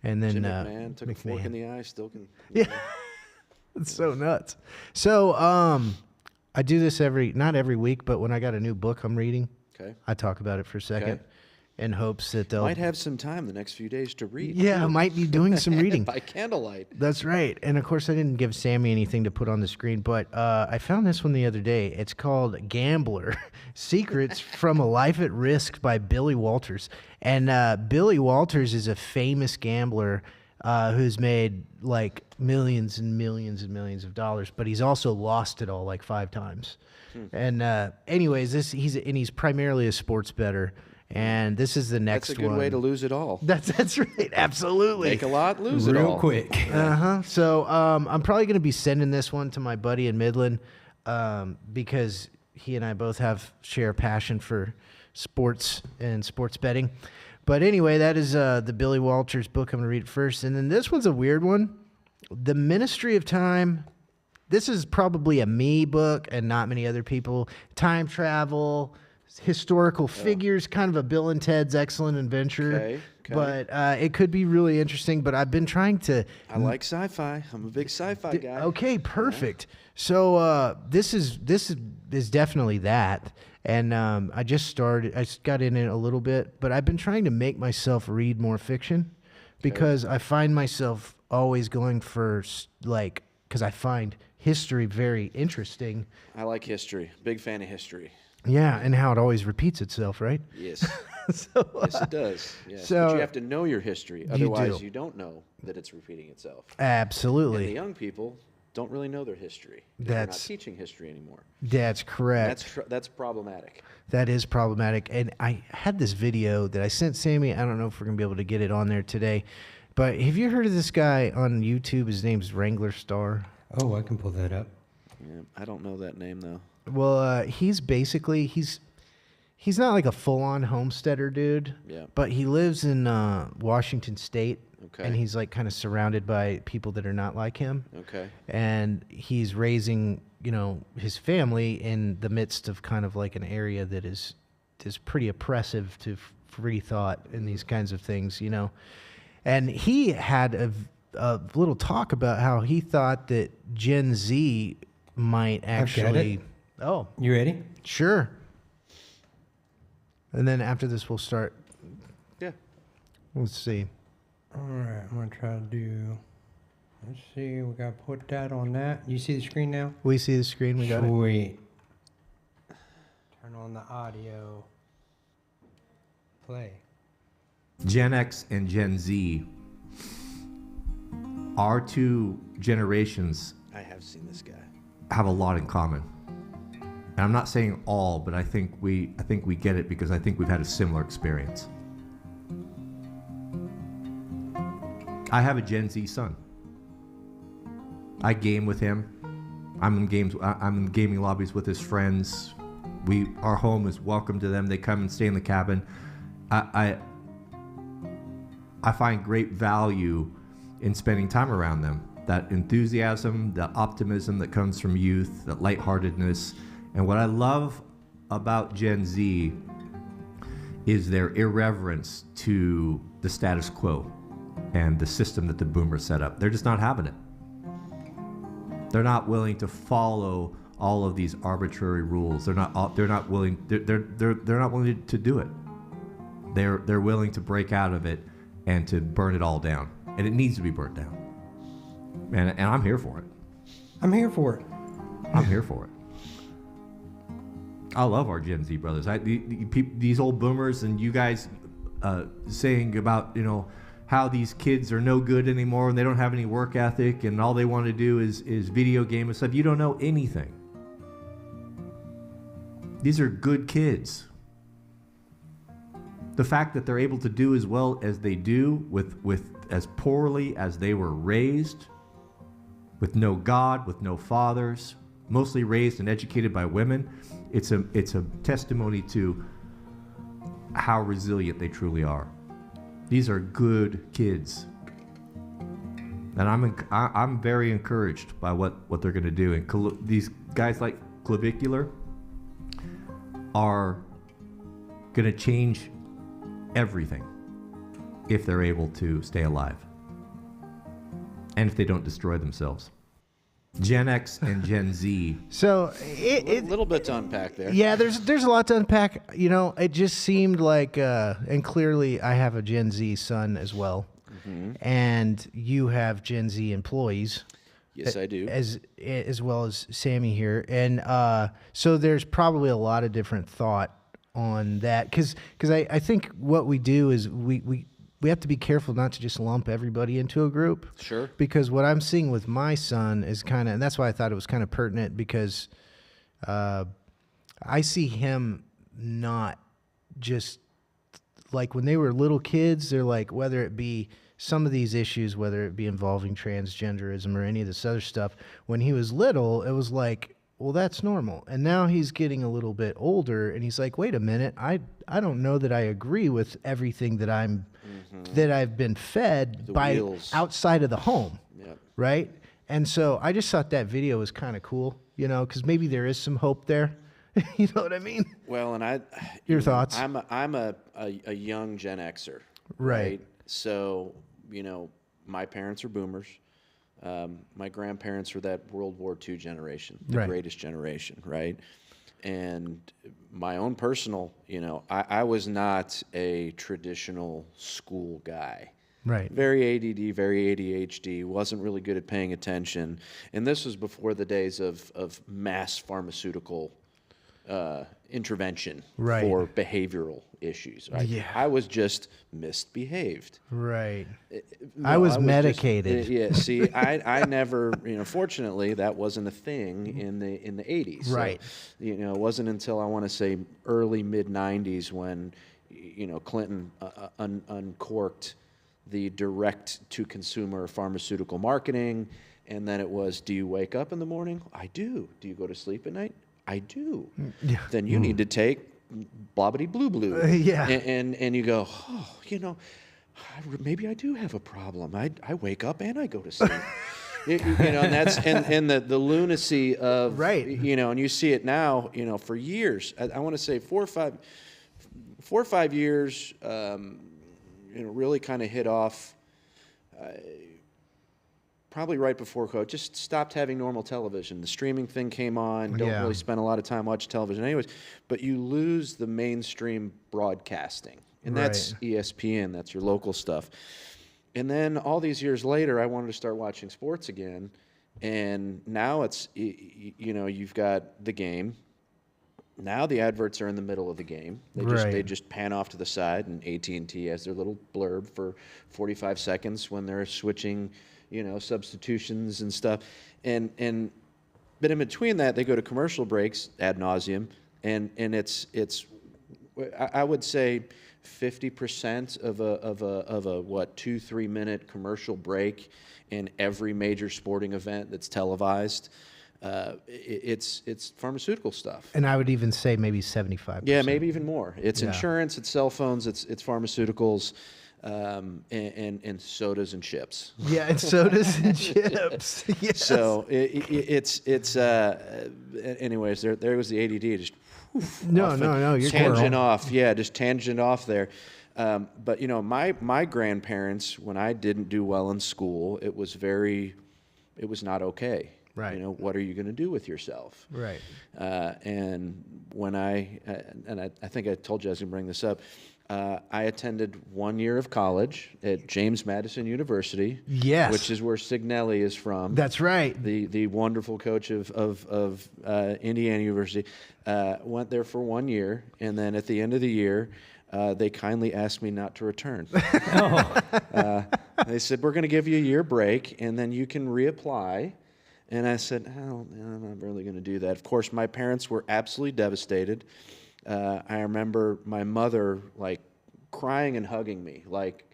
And then Jim McMahon took a fork McMahon. in the eye, still can. Yeah. It's so nuts. So I do this not every week, but when I got a new book I'm reading, Okay. I talk about it for a second Okay. in hopes that they'll Might have some time the next few days to read. Yeah, I might be doing some reading. By candlelight. That's right. And of course, I didn't give Sammy anything to put on the screen, but I found this one the other day. It's called Gambler Secrets from a Life at Risk by Billy Walters. And Billy Walters is a famous gambler who's made like millions and millions and millions of dollars, but he's also lost it all like 5 times. And anyways, he's primarily a sports bettor. And this is the next That's one. a good way to lose it all. That's right. Absolutely. Make a lot, lose it all. Real quick. So I'm probably going to be sending this one to my buddy in Midland because he and I both share a passion for sports and sports betting. But anyway, that is the Billy Walters book. I'm going to read it first. And then this one's a weird one. The Ministry of Time. This is probably a me book and not many other people. Time travel, historical figures, kind of a Bill and Ted's Excellent Adventure. Okay. But it could be really interesting. But I've been trying to. I like sci-fi. I'm a big sci-fi guy. Okay, perfect. So this is definitely that. And I got in it a little bit, but I've been trying to make myself read more fiction because I find myself always going for because I find history very interesting. I like history. Big fan of history. Yeah, and how it always repeats itself, right? Yes. So, Yes, it does. Yes. so- but you have to know your history. You Otherwise, do. you don't know that it's repeating itself. And the Absolutely. young people don't really know their history. They're not That's teaching history anymore. that's correct. That's problematic. That is problematic. And I had this video that I sent Sammy. I don't know if we're going to be able to get it on there today. But have you heard of this guy on YouTube? His name's Wrangler Star. Oh, I can pull that up. Yeah, I don't know that name though. Well, he's not like a full-on homesteader dude. Yeah. But he lives in Washington State. Okay. And he's like kind of surrounded by people that are not like him. Okay. And he's raising, his family in the midst of kind of like an area that is pretty oppressive to free thought and these kinds of things, And he had a little talk about how he thought that Gen Z might actually. Oh, You ready? sure. And then after this, we'll start. Yeah. Let's see. All right, I'm going to try to do... Let's see, we got to put that on that. You see the screen now? We see the screen. We got it. Sweet. Turn on the audio. Play. Gen X and Gen Z our two generations I have seen this guy. have a lot in common. And I'm not saying all, but I think we get it because I think we've had a similar experience. I have a Gen Z son. I game with him. I'm in gaming lobbies with his friends. Our home is welcome to them. They come and stay in the cabin. I find great value in spending time around them. That enthusiasm, the optimism that comes from youth, that lightheartedness. And what I love about Gen Z is their irreverence to the status quo and the system that the boomers set up. They're just not having it. They're not willing to follow all of these arbitrary rules. They're not willing to do it. They're willing to break out of it and to burn it all down. And it needs to be burnt down. And I'm here for it. I'm here for it. I'm here for it. I love our Gen Z brothers. These old boomers and you guys saying about, how these kids are no good anymore and they don't have any work ethic and all they want to do is video game and stuff. You don't know anything. These are good kids. The fact that they're able to do as well as they do with as poorly as they were raised, with no God, with no fathers, mostly raised and educated by women, it's a testimony to how resilient they truly are. These are good kids. And I'm very encouraged by what they're going to do. And these guys like Clavicular are going to change everything if they're able to stay alive and if they don't destroy themselves. Gen X and Gen Z. So A little bit to unpack there. yeah, there's a lot to unpack. You know, it just seemed like, and clearly I have a Gen Z son as well, and you have Gen Z employees. Yes, I do. As well as Sammy here, and so there's probably a lot of different thought on that, because I think what we do is we have to be careful not to just lump everybody into a group. Sure. Because what I'm seeing with my son is kind of, and that's why I thought it was kind of pertinent, because I see him not just like when they were little kids, they're like, whether it be some of these issues, whether it be involving transgenderism or any of this other stuff, when he was little, it was like, well, that's normal. And now he's getting a little bit older, and he's like, wait a minute, I don't know that I agree with everything that I've been fed by wheels. outside of the home, Yep. right? And so I just thought that video was kind of cool, you know, because maybe there is some hope there. You know what I mean? Well, and Your thoughts? I'm a young Gen Xer, Right. So, you know, my parents are boomers. My grandparents were that World War II generation, the Right. greatest generation, right? And my own personal, you know, I was not a traditional school guy. Right. Very ADD, very ADHD, wasn't really good at paying attention. And this was before the days of mass pharmaceutical intervention Right. for behavioral issues. Right? Yeah. I was just misbehaved. Right. No, I was just- medicated. yeah. See, I never, you know, fortunately that wasn't a thing in the 80s. So, Right. you know, it wasn't until I want to say early mid 90s when, you know, Clinton uncorked the direct to consumer pharmaceutical marketing. And then it was, do you wake up in the morning? I do. Do you go to sleep at night? I do. Yeah. Then you need to take blobbity blue blue. Yeah. And you go, oh, you know, maybe I do have a problem. I wake up and I go to sleep. You know, and that's and the lunacy of Right. You know, and you see it now. You know, for years, I want to say 4 or 5 years. You know, really kind of hit off. Probably right before COVID, just stopped having normal television. The streaming thing came on. Don't Yeah. really spend a lot of time watching television anyways. But you lose the mainstream broadcasting. And that's Right. ESPN. That's your local stuff. And then all these years later, I wanted to start watching sports again. And now it's, you know, you've got the game. Now the adverts are in the middle of the game. They Right. just pan off to the side, and AT&T has their little blurb for 45 seconds when they're switching, you know, substitutions and stuff. But in between that, they go to commercial breaks ad nauseum, and it's I would say 50% of a what 2-3 minute commercial break in every major sporting event that's televised. It's pharmaceutical stuff. And I would even say maybe 75%. Yeah, maybe even more. It's Yeah. insurance, it's cell phones, it's pharmaceuticals, and sodas and chips. Yeah, and sodas and chips. Yes. So anyways, there was the ADD. Just No, you're tangent cool. off. Yeah, just tangent off there. But you know, my grandparents, when I didn't do well in school, it was not okay. Right. You know, what are you going to do with yourself? Right. And when I think I told you I was going to bring this up. I attended 1 year of college at James Madison University. Yes. Which is where Signelli is from. That's right. The wonderful coach of Indiana University. Went there for 1 year, and then at the end of the year, they kindly asked me not to return. They said, we're going to give you a year break, and then you can reapply. And I said, oh, I'm not really going to do that. Of course, my parents were absolutely devastated. I remember my mother, like, crying and hugging me. Like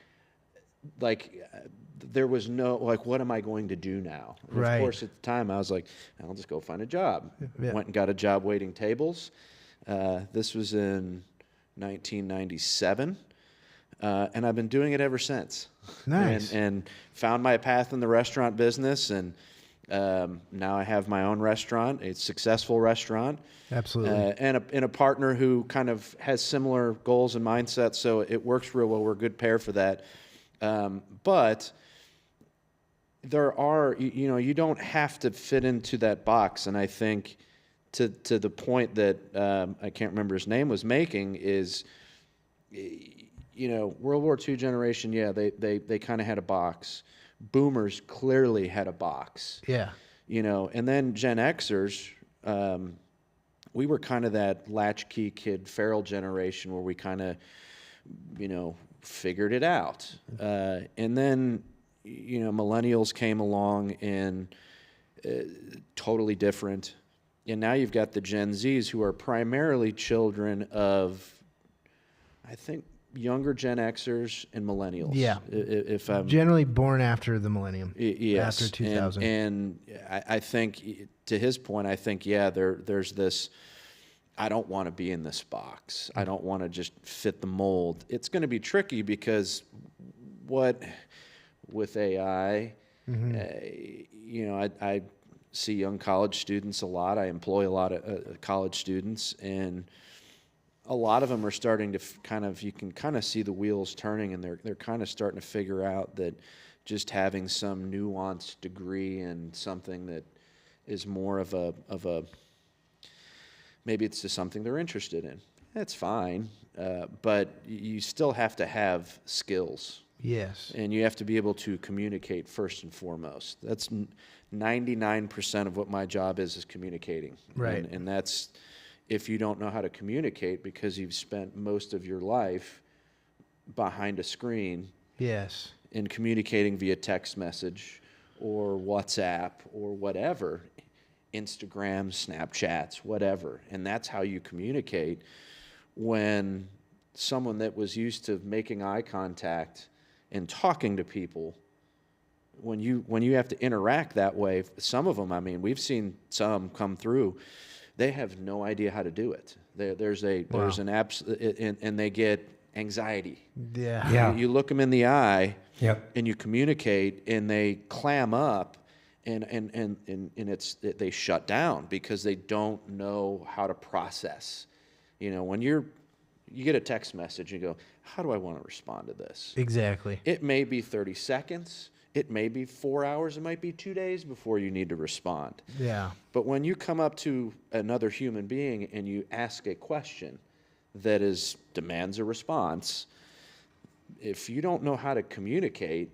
there was no, like, what am I going to do now? And Right. Of course, at the time, I was like, I'll just go find a job. Yeah. Went and got a job waiting tables. This was in 1997. And I've been doing it ever since. Nice. And found my path in the restaurant business, and now I have my own restaurant, a successful restaurant. Absolutely. And a partner who kind of has similar goals and mindsets, so it works real well. We're a good pair for that. But there are, you don't have to fit into that box. And I think to the point that I can't remember his name was making is, World War II generation, yeah, they kind of had a box. Boomers clearly had a box. Yeah. And then Gen Xers, we were kind of that latchkey kid, feral generation where we kind of, figured it out. And then, millennials came along and totally different. And now you've got the Gen Zs who are primarily children of, I think, younger Gen Xers and millennials. Yeah. If I'm Generally born after the millennium. yes. After 2000. And I think, to his point, I think, yeah, there's this, I don't want to be in this box. I don't want to just fit the mold. It's going to be tricky because with AI, I see young college students a lot. I employ a lot of college students, and a lot of them are starting to you can kind of see the wheels turning, and they're kind of starting to figure out that just having some nuanced degree in something that is more of a maybe it's just something they're interested in. That's fine, but you still have to have skills. Yes. And you have to be able to communicate first and foremost. That's 99% of what my job is communicating. Right. And that's if you don't know how to communicate because you've spent most of your life behind a screen. Yes. In communicating via text message or WhatsApp or whatever, Instagram, Snapchats, whatever. And that's how you communicate. When someone that was used to making eye contact and talking to people, when you have to interact that way, some of them, I mean, we've seen some come through, they have no idea how to do it. There's an and they get anxiety. Yeah. Yeah. You look them in the eye, Yep. and you communicate, and they clam up, and they shut down because they don't know how to process. When you get a text message, you go, how do I want to respond to this? Exactly. It may be 30 seconds. It may be 4 hours. It might be 2 days before you need to respond. Yeah. But when you come up to another human being and you ask a question that demands a response, if you don't know how to communicate,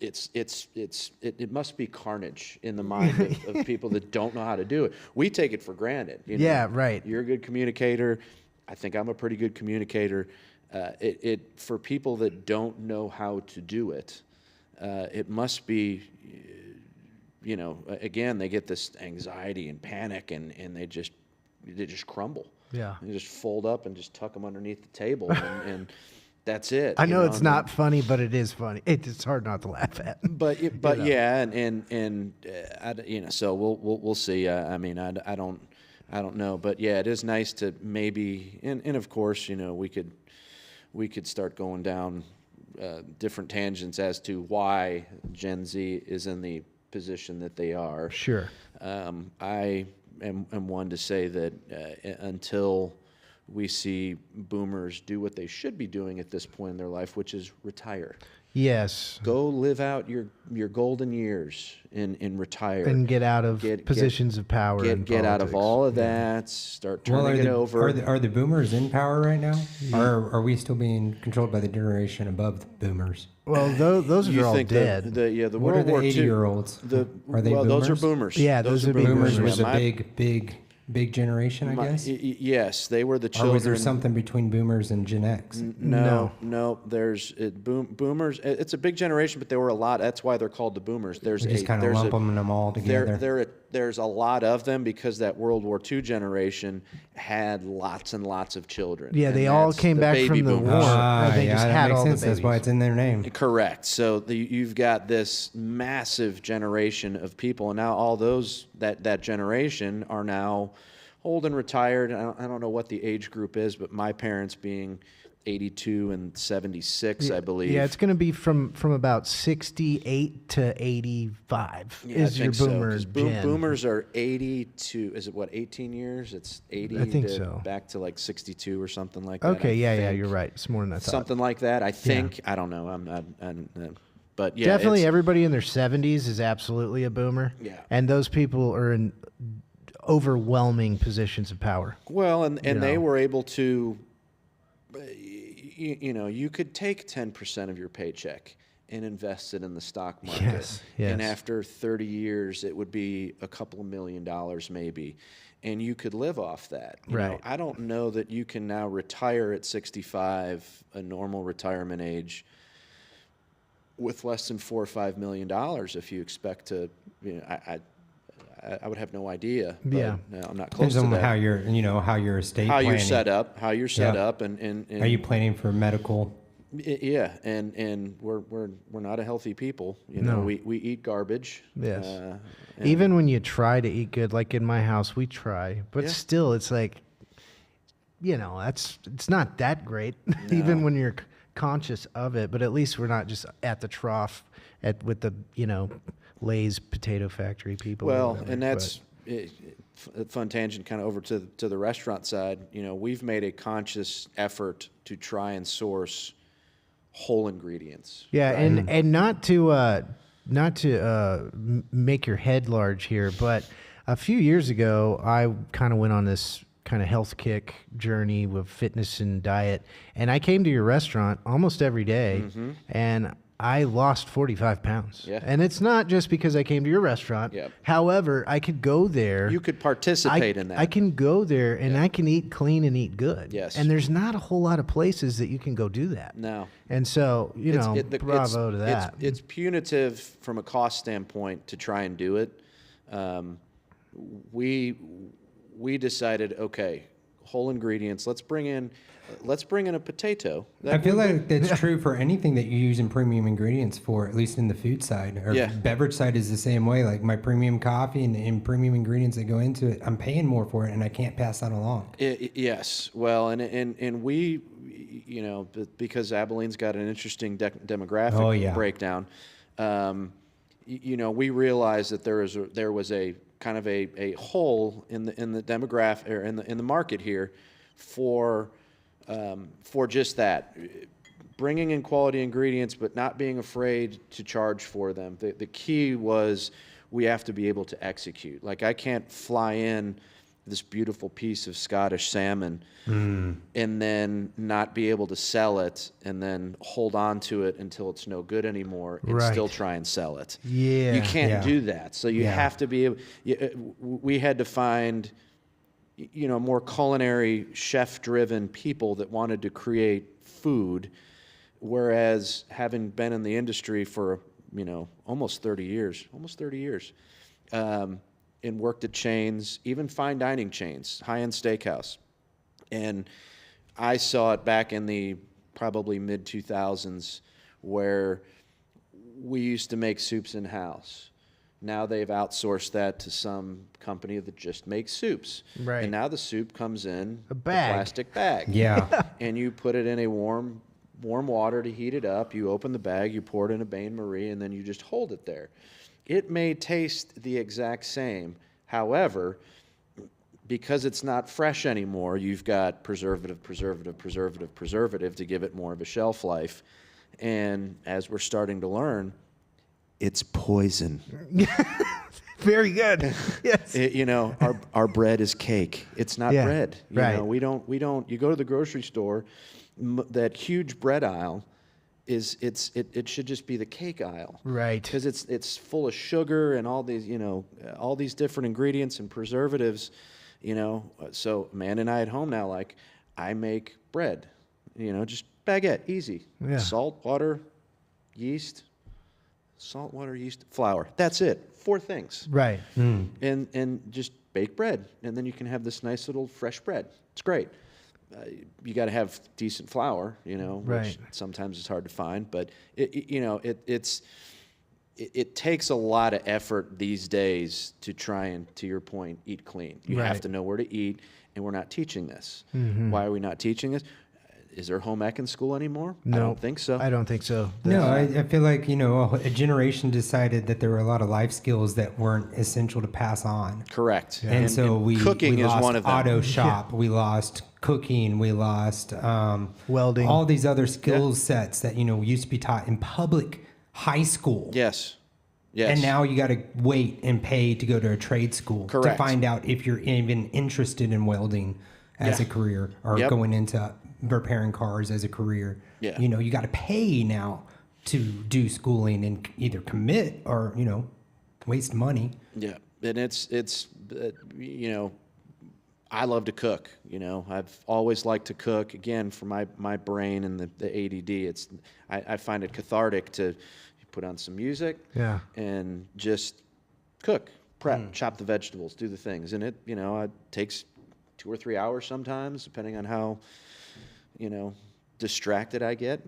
it must be carnage in the mind of people that don't know how to do it. We take it for granted. Yeah, right. You're a good communicator. I think I'm a pretty good communicator. For people that don't know how to do it, it must be, again, they get this anxiety and panic, and they just crumble. Yeah. They just fold up and just tuck them underneath the table, and that's it. I know it's not funny, but it is funny. It's hard not to laugh at. But yeah, and so we'll see. I mean, I don't know, but yeah, it is nice to maybe, and of course, we could start going down different tangents as to why Gen Z is in the position that they are. Sure. I am one to say that until we see boomers do what they should be doing at this point in their life, which is retire. Yes. Go live out your golden years and retire. And get out of positions of power. Get out of all of that. Start turning it over. Are the boomers in power right now? Or are we still being controlled by the generation above the boomers? Well, those are all dead. The What World are the War II. 80-year-olds? Are they boomers? Those are boomers. Yeah, those are Boomers boomers. was a big generation, I guess? Yes, they were the children. Or was there something between boomers and Gen X? No. There's boomers. It's a big generation, but there were a lot. That's why they're called the boomers. We just kind of lump them all together. There's a lot of them because that World War II generation had lots and lots of children. Yeah, and they all that's came the back baby from the boomers. war. They just that had makes all the sense. That's why babies. it's in their name. Correct. So you've got this massive generation of people, and now all that generation are now old and retired. I don't know what the age group is, but my parents being 82 and 76, I believe. Yeah, it's going to be from about 68 to 85 Yeah, is I your think boomer so, 'cause gen. boomers are 80 to, is it what, 18 years? It's 80 I think to so. back to like 62 or something like that. Okay, I yeah, think. you're right. It's more than I thought. Something like that, I think. I don't know. I'm not, but yeah. Definitely it's- everybody in their 70s is absolutely a boomer. Yeah. And those people are in overwhelming positions of power. Well, and they know. were able to, you know, you could take 10% of your paycheck and invest it in the stock market. Yes, yes. And after 30 years, it would be a couple of $1 million maybe. And you could live off that. You know, Right. I don't know that you can now retire at 65, a normal retirement age, with less than $4 or $5 million if you expect to, you know, I would have no idea. But Yeah. no, I'm not close Depends to on that. how you're, how your estate How planning. you're set up, Yeah. and Are you planning for medical? yeah, and we're not a healthy people. You know, No. we eat garbage. Yes. and- Even when you try to eat good, like in my house, we try, but Yeah. still, it's like, you know, it's not that great, even when you're conscious of it. But at least we're not just at the trough with the, you know, Lay's potato factory people. or Well, whatever, and that's a fun tangent, kind of over to the restaurant side. You know, we've made a conscious effort to try and source whole ingredients. yeah, and not to make your head large here, but a few years ago, I kind of went on this kind of health kick journey with fitness and diet, and I came to your restaurant almost every day, and I lost 45 pounds. Yeah. And it's not just because I came to your restaurant. Yep. However, I could go there. You could participate in that. I can go there and I can eat clean and eat good. Yes. And there's not a whole lot of places that you can go do that. No. And so, you know, bravo to that. It's punitive from a cost standpoint to try and do it. We decided, okay, whole ingredients. Let's bring in a potato. I feel like that's true for anything that you use in premium ingredients for, at least in the food side. Or Yeah. beverage side is the same way. Like my premium coffee and premium ingredients that go into it, I'm paying more for it and I can't pass that along. Yes. Well, and we, you know, because Abilene's got an interesting demographic breakdown. You know, we realized that there was a kind of a hole in the demographic or in the market here for just that, bringing in quality ingredients, but not being afraid to charge for them. The key was we have to be able to execute. Like I can't fly in this beautiful piece of Scottish salmon and then not be able to sell it and then hold on to it until it's no good anymore and Right. still try and sell it. Yeah. You can't Yeah. do that. So you Yeah. have to be able, we had to find, you know, more culinary chef-driven people that wanted to create food, whereas having been in the industry for, you know, almost 30 years, and worked at chains, even fine dining chains, high-end steakhouse. And I saw it back in the probably mid-2000s where we used to make soups in-house. Now they've outsourced that to some company that just makes soups. Right. And now the soup comes in A bag. plastic bag. Yeah. And you put it in a warm water to heat it up. You open the bag, you pour it in a bain-marie, and then you just hold it there. It may taste the exact same. However, because it's not fresh anymore, you've got preservative to give it more of a shelf life. And as we're starting to learn, it's poison. Very good. Yes. You know, our bread is cake. It's not Yeah, bread. You right. know, we don't. You go to the grocery store, that huge bread aisle it should just be the cake aisle. Right. Because it's full of sugar and all these, you know, all these different ingredients and preservatives, you know. So Amanda and I at home now, like, I make bread, you know, just baguette, easy. Yeah. Salt, water, yeast, flour. That's it. 4 things. Right. And just bake bread, and then you can have this nice little fresh bread. It's great. You got to have decent flour, you know, which Right. sometimes it's hard to find, but it takes a lot of effort these days to try and, to your point, eat clean. You have Right. to know where to eat, and we're not teaching this. Why are we not teaching this? is there home ec in school anymore? I No, don't think so. I don't think so. No, I feel like, a generation decided that there were a lot of life skills that weren't essential to pass on. Correct. And so cooking we is lost one of them. auto shop, we lost cooking, we lost Welding. all these other skill sets that, used to be taught in public high school. Yes. Yes. And now you got to wait and pay to go to a trade school to Correct. find out if you're even interested in welding as a career or going into repairing cars as a career. Yeah. You got to pay now to do schooling and either commit or, waste money. Yeah, and it's I love to cook. I've always liked to cook. Again, for my brain and the ADD, I find it cathartic to put on some music, and just cook, prep, chop the vegetables, do the things, and it takes 2 or 3 hours sometimes, depending on how distracted I get.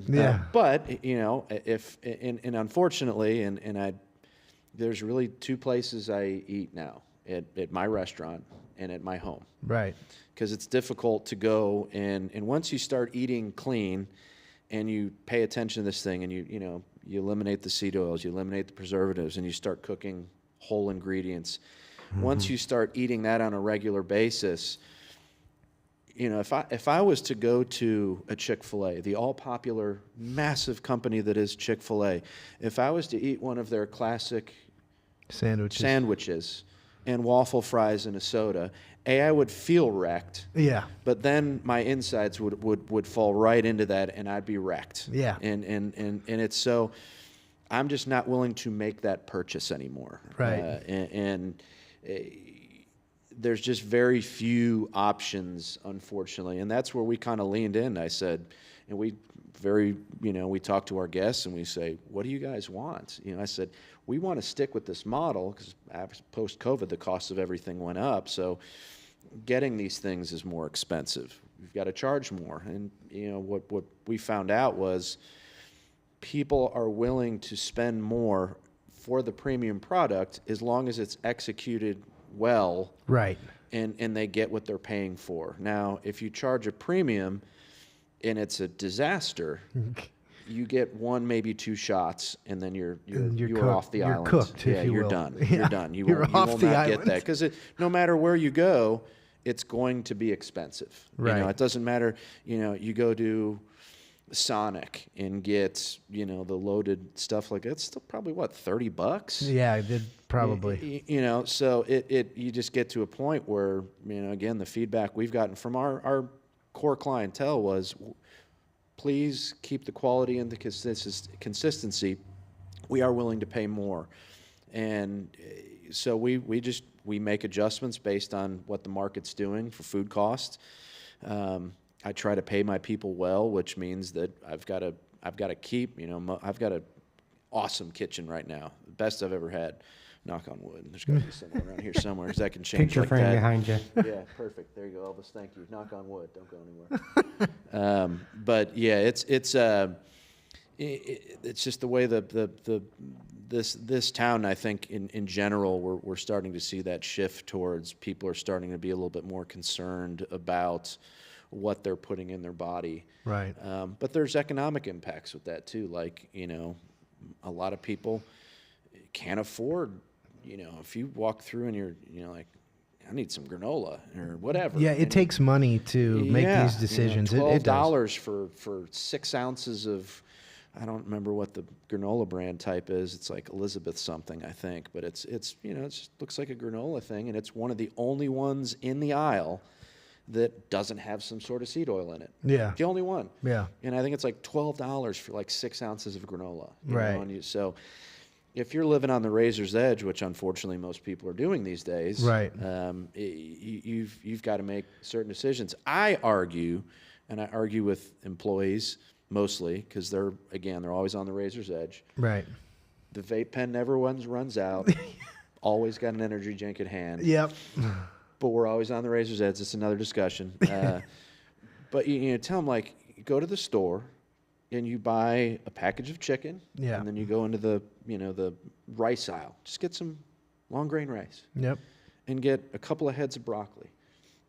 But if unfortunately, and there's really 2 places I eat now, at my restaurant and at my home. Right. Because it's difficult to go and once you start eating clean and you pay attention to this thing and you eliminate the seed oils, you eliminate the preservatives, and you start cooking whole ingredients. Once you start eating that on a regular basis, if I was to go to a Chick-fil-A, the all-popular, massive company that is Chick-fil-A, if I was to eat one of their classic sandwiches and waffle fries and a soda, I would feel wrecked. Yeah. But then my insides would fall right into that, and I'd be wrecked. Yeah. And it's so, I'm just not willing to make that purchase anymore. Right. There's just very few options, unfortunately, and that's where we kind of leaned in. I said, and we talk to our guests and we say, what do you guys want? I said, we want to stick with this model because post-COVID, the cost of everything went up. So getting these things is more expensive. We've got to charge more. And, what we found out was people are willing to spend more for the premium product as long as it's executed well. Right. And they get what they're paying for. Now, if you charge a premium and it's a disaster, you get 1, maybe 2 shots, and then you're off the island. You're cooked, if you you're will. done. Yeah. You're done. You You're will off not the get island. that because no matter where you go, it's going to be expensive. Right. It doesn't matter. You go to Sonic and get the loaded stuff like that. It's still probably $30. Yeah, I did probably. So you just get to a point where again, the feedback we've gotten from our core clientele was, please keep the quality and the consistency. We are willing to pay more, and so we make adjustments based on what the market's doing for food costs. I try to pay my people well, which means that I've got to keep. I've got an awesome kitchen right now, the best I've ever had. Knock on wood. There's got to be someone around here somewhere because that can change. Picture like frame that. behind you. Yeah, perfect. There you go, Elvis. Thank you. Knock on wood. Don't go anywhere. But yeah, it's just the way this town. I think in general, we're starting to see that shift towards people are starting to be a little bit more concerned about what they're putting in their body. Right. But there's economic impacts with that too. Like a lot of people can't afford. If you walk through and you're like, I need some granola or whatever. Yeah, it takes money to make these decisions. $12 for 6 ounces of, I don't remember what the granola brand type is. It's like Elizabeth something, I think. But it just looks like a granola thing, and it's one of the only ones in the aisle that doesn't have some sort of seed oil in it. Yeah. The only one. Yeah. And I think it's like $12 for like 6 ounces of granola. Right. So if you're living on the razor's edge, which unfortunately most people are doing these days, right, you've got to make certain decisions. I argue with employees mostly because they're always on the razor's edge. Right. The vape pen never runs out. Always got an energy drink at hand. Yep. But we're always on the razor's edge. It's another discussion. But tell them, like, go to the store and you buy a package of chicken. Yeah. And then you go into the rice aisle. Just get some long grain rice. Yep. And get a couple of heads of broccoli.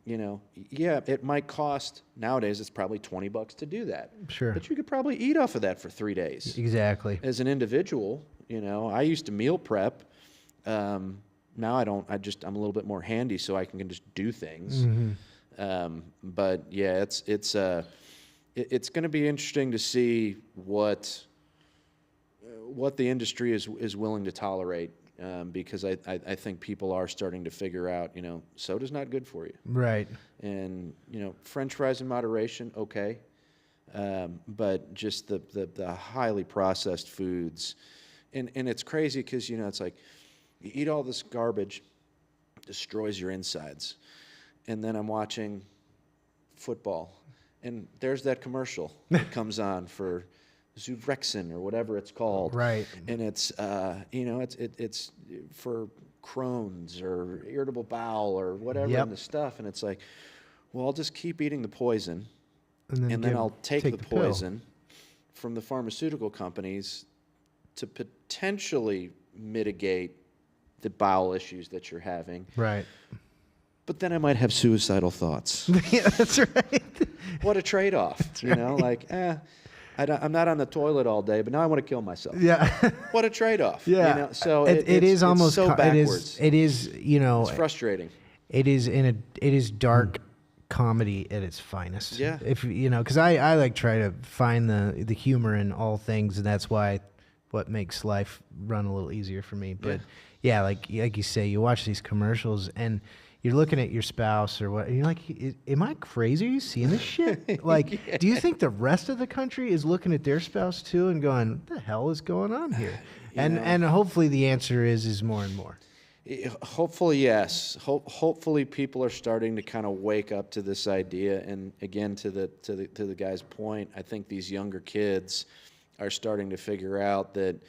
yeah, it might cost nowadays. It's probably $20 to do that. Sure. But you could probably eat off of that for 3 days. Exactly. As an individual, I used to meal prep. Now I don't. I'm a little bit more handy, so I can just do things. But yeah, it's going to be interesting to see what the industry is willing to tolerate, because I think people are starting to figure out, soda's not good for you. Right. And, French fries in moderation, okay. But just the highly processed foods. And it's crazy because, it's like you eat all this garbage, destroys your insides. And then I'm watching football, and there's that commercial that comes on for Zurexin or whatever it's called. Right. And it's, it's for Crohn's or irritable bowel or whatever in the stuff. And it's like, well, I'll just keep eating the poison, and then I'll take the poison from the pharmaceutical companies to potentially mitigate the bowel issues that you're having. Right. But then I might have suicidal thoughts. Yeah, that's right. What a trade-off, I'm not on the toilet all day, but now I want to kill myself. Yeah. What a trade-off. Yeah. So it's almost so backwards. It is. It's frustrating. It is dark comedy at its finest. Yeah. If because I like try to find the humor in all things, and that's what makes life run a little easier for me. But yeah, like you say, you watch these commercials and you're looking at your spouse or what, and you're like, am I crazy? Are you seeing this shit? Like, do you think the rest of the country is looking at their spouse too and going, what the hell is going on here? And hopefully the answer is more and more. Hopefully, yes. Hopefully people are starting to kind of wake up to this idea. And again, to the guy's point, I think these younger kids are starting to figure out that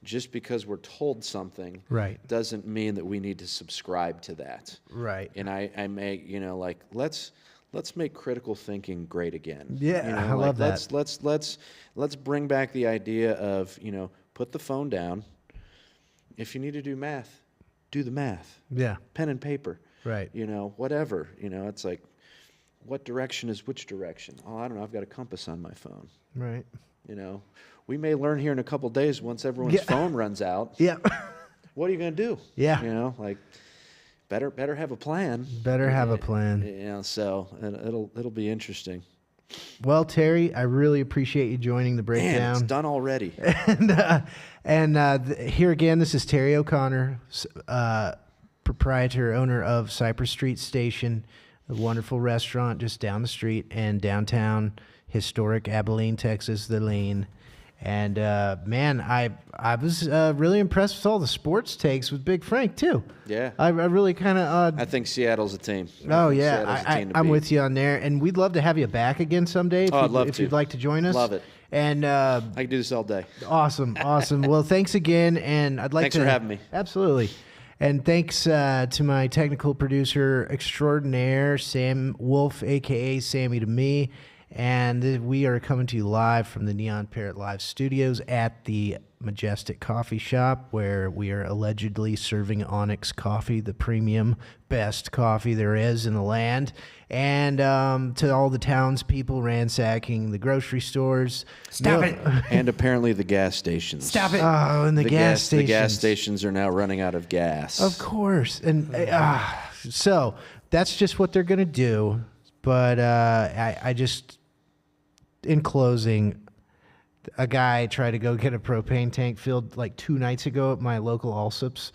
just because we're told something doesn't mean that we need to subscribe to that. Right. And I make, let's make critical thinking great again. Yeah, I love that. Let's bring back the idea of, put the phone down. If you need to do math, do the math. Yeah. Pen and paper. Right. Whatever. It's like, what direction is which direction? Oh, I don't know. I've got a compass on my phone. Right. We may learn here in a couple of days once everyone's phone runs out. Yeah. What are you going to do? Yeah. Better have a plan. Better have a plan. So it'll be interesting. Well, Terry, I really appreciate you joining the breakdown. Man, it's done already. And here again, this is Terry O'Connor, proprietor, owner of Cypress Street Station, a wonderful restaurant just down the street in downtown historic Abilene, Texas, the Lane. And man, I was really impressed with all the sports takes with Big Frank too. Yeah, I really kind of. I think Seattle's a team. Oh yeah, I'm with you on there, and we'd love to have you back again someday. If you'd like to join us. Love it. And I can do this all day. Awesome. Well, thanks again, and Thanks for having me. Absolutely. And thanks to my technical producer extraordinaire, Sam Wolf, aka Sammy to me. And we are coming to you live from the Neon Parrot Live studios at the Majestic Coffee Shop, where we are allegedly serving Onyx coffee, the premium, best coffee there is in the land. And to all the townspeople ransacking the grocery stores. Stop it. And apparently the gas stations. Stop it. Oh, and the gas stations. The gas stations are now running out of gas. Of course. And so that's just what they're going to do. But I just... In closing, a guy tried to go get a propane tank filled like 2 nights ago at my local Allsups,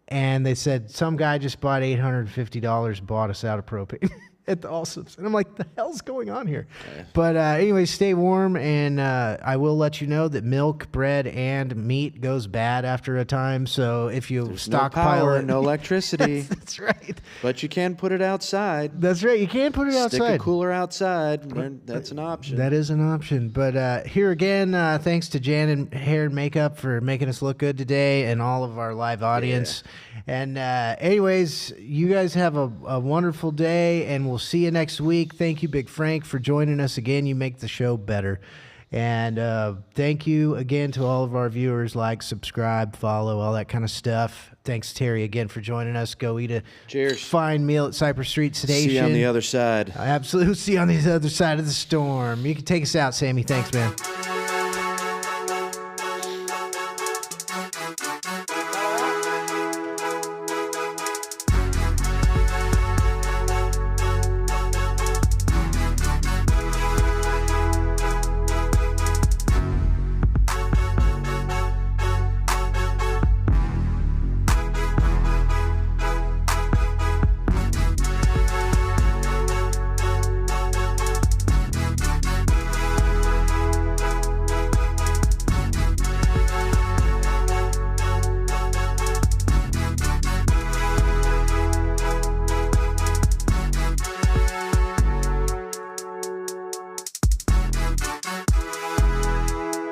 and they said some guy just bought $850, bought us out of propane at the Allsups. And I'm like, the hell's going on here? Yeah. But anyway, stay warm, and I will let you know that milk, bread, and meat goes bad after a time. So if you stockpile no power, it, no electricity. That's right. But you can put it outside. That's right. You can put it outside. Stick a cooler outside. That's an option. That is an option. But here again, thanks to Jan and Hair and Makeup for making us look good today, and all of our live audience. Yeah. And anyways, you guys have a wonderful day, and we'll see you next week. Thank you, Big Frank, for joining us again. You make the show better. And thank you again to all of our viewers. Like, subscribe, follow, all that kind of stuff. Thanks, Terry, again for joining us. Go eat a Cheers. fine meal at Cypress Street Station. See you on the other side. Absolutely. See you on the other side of the storm. You can take us out, Sammy. Thanks, man.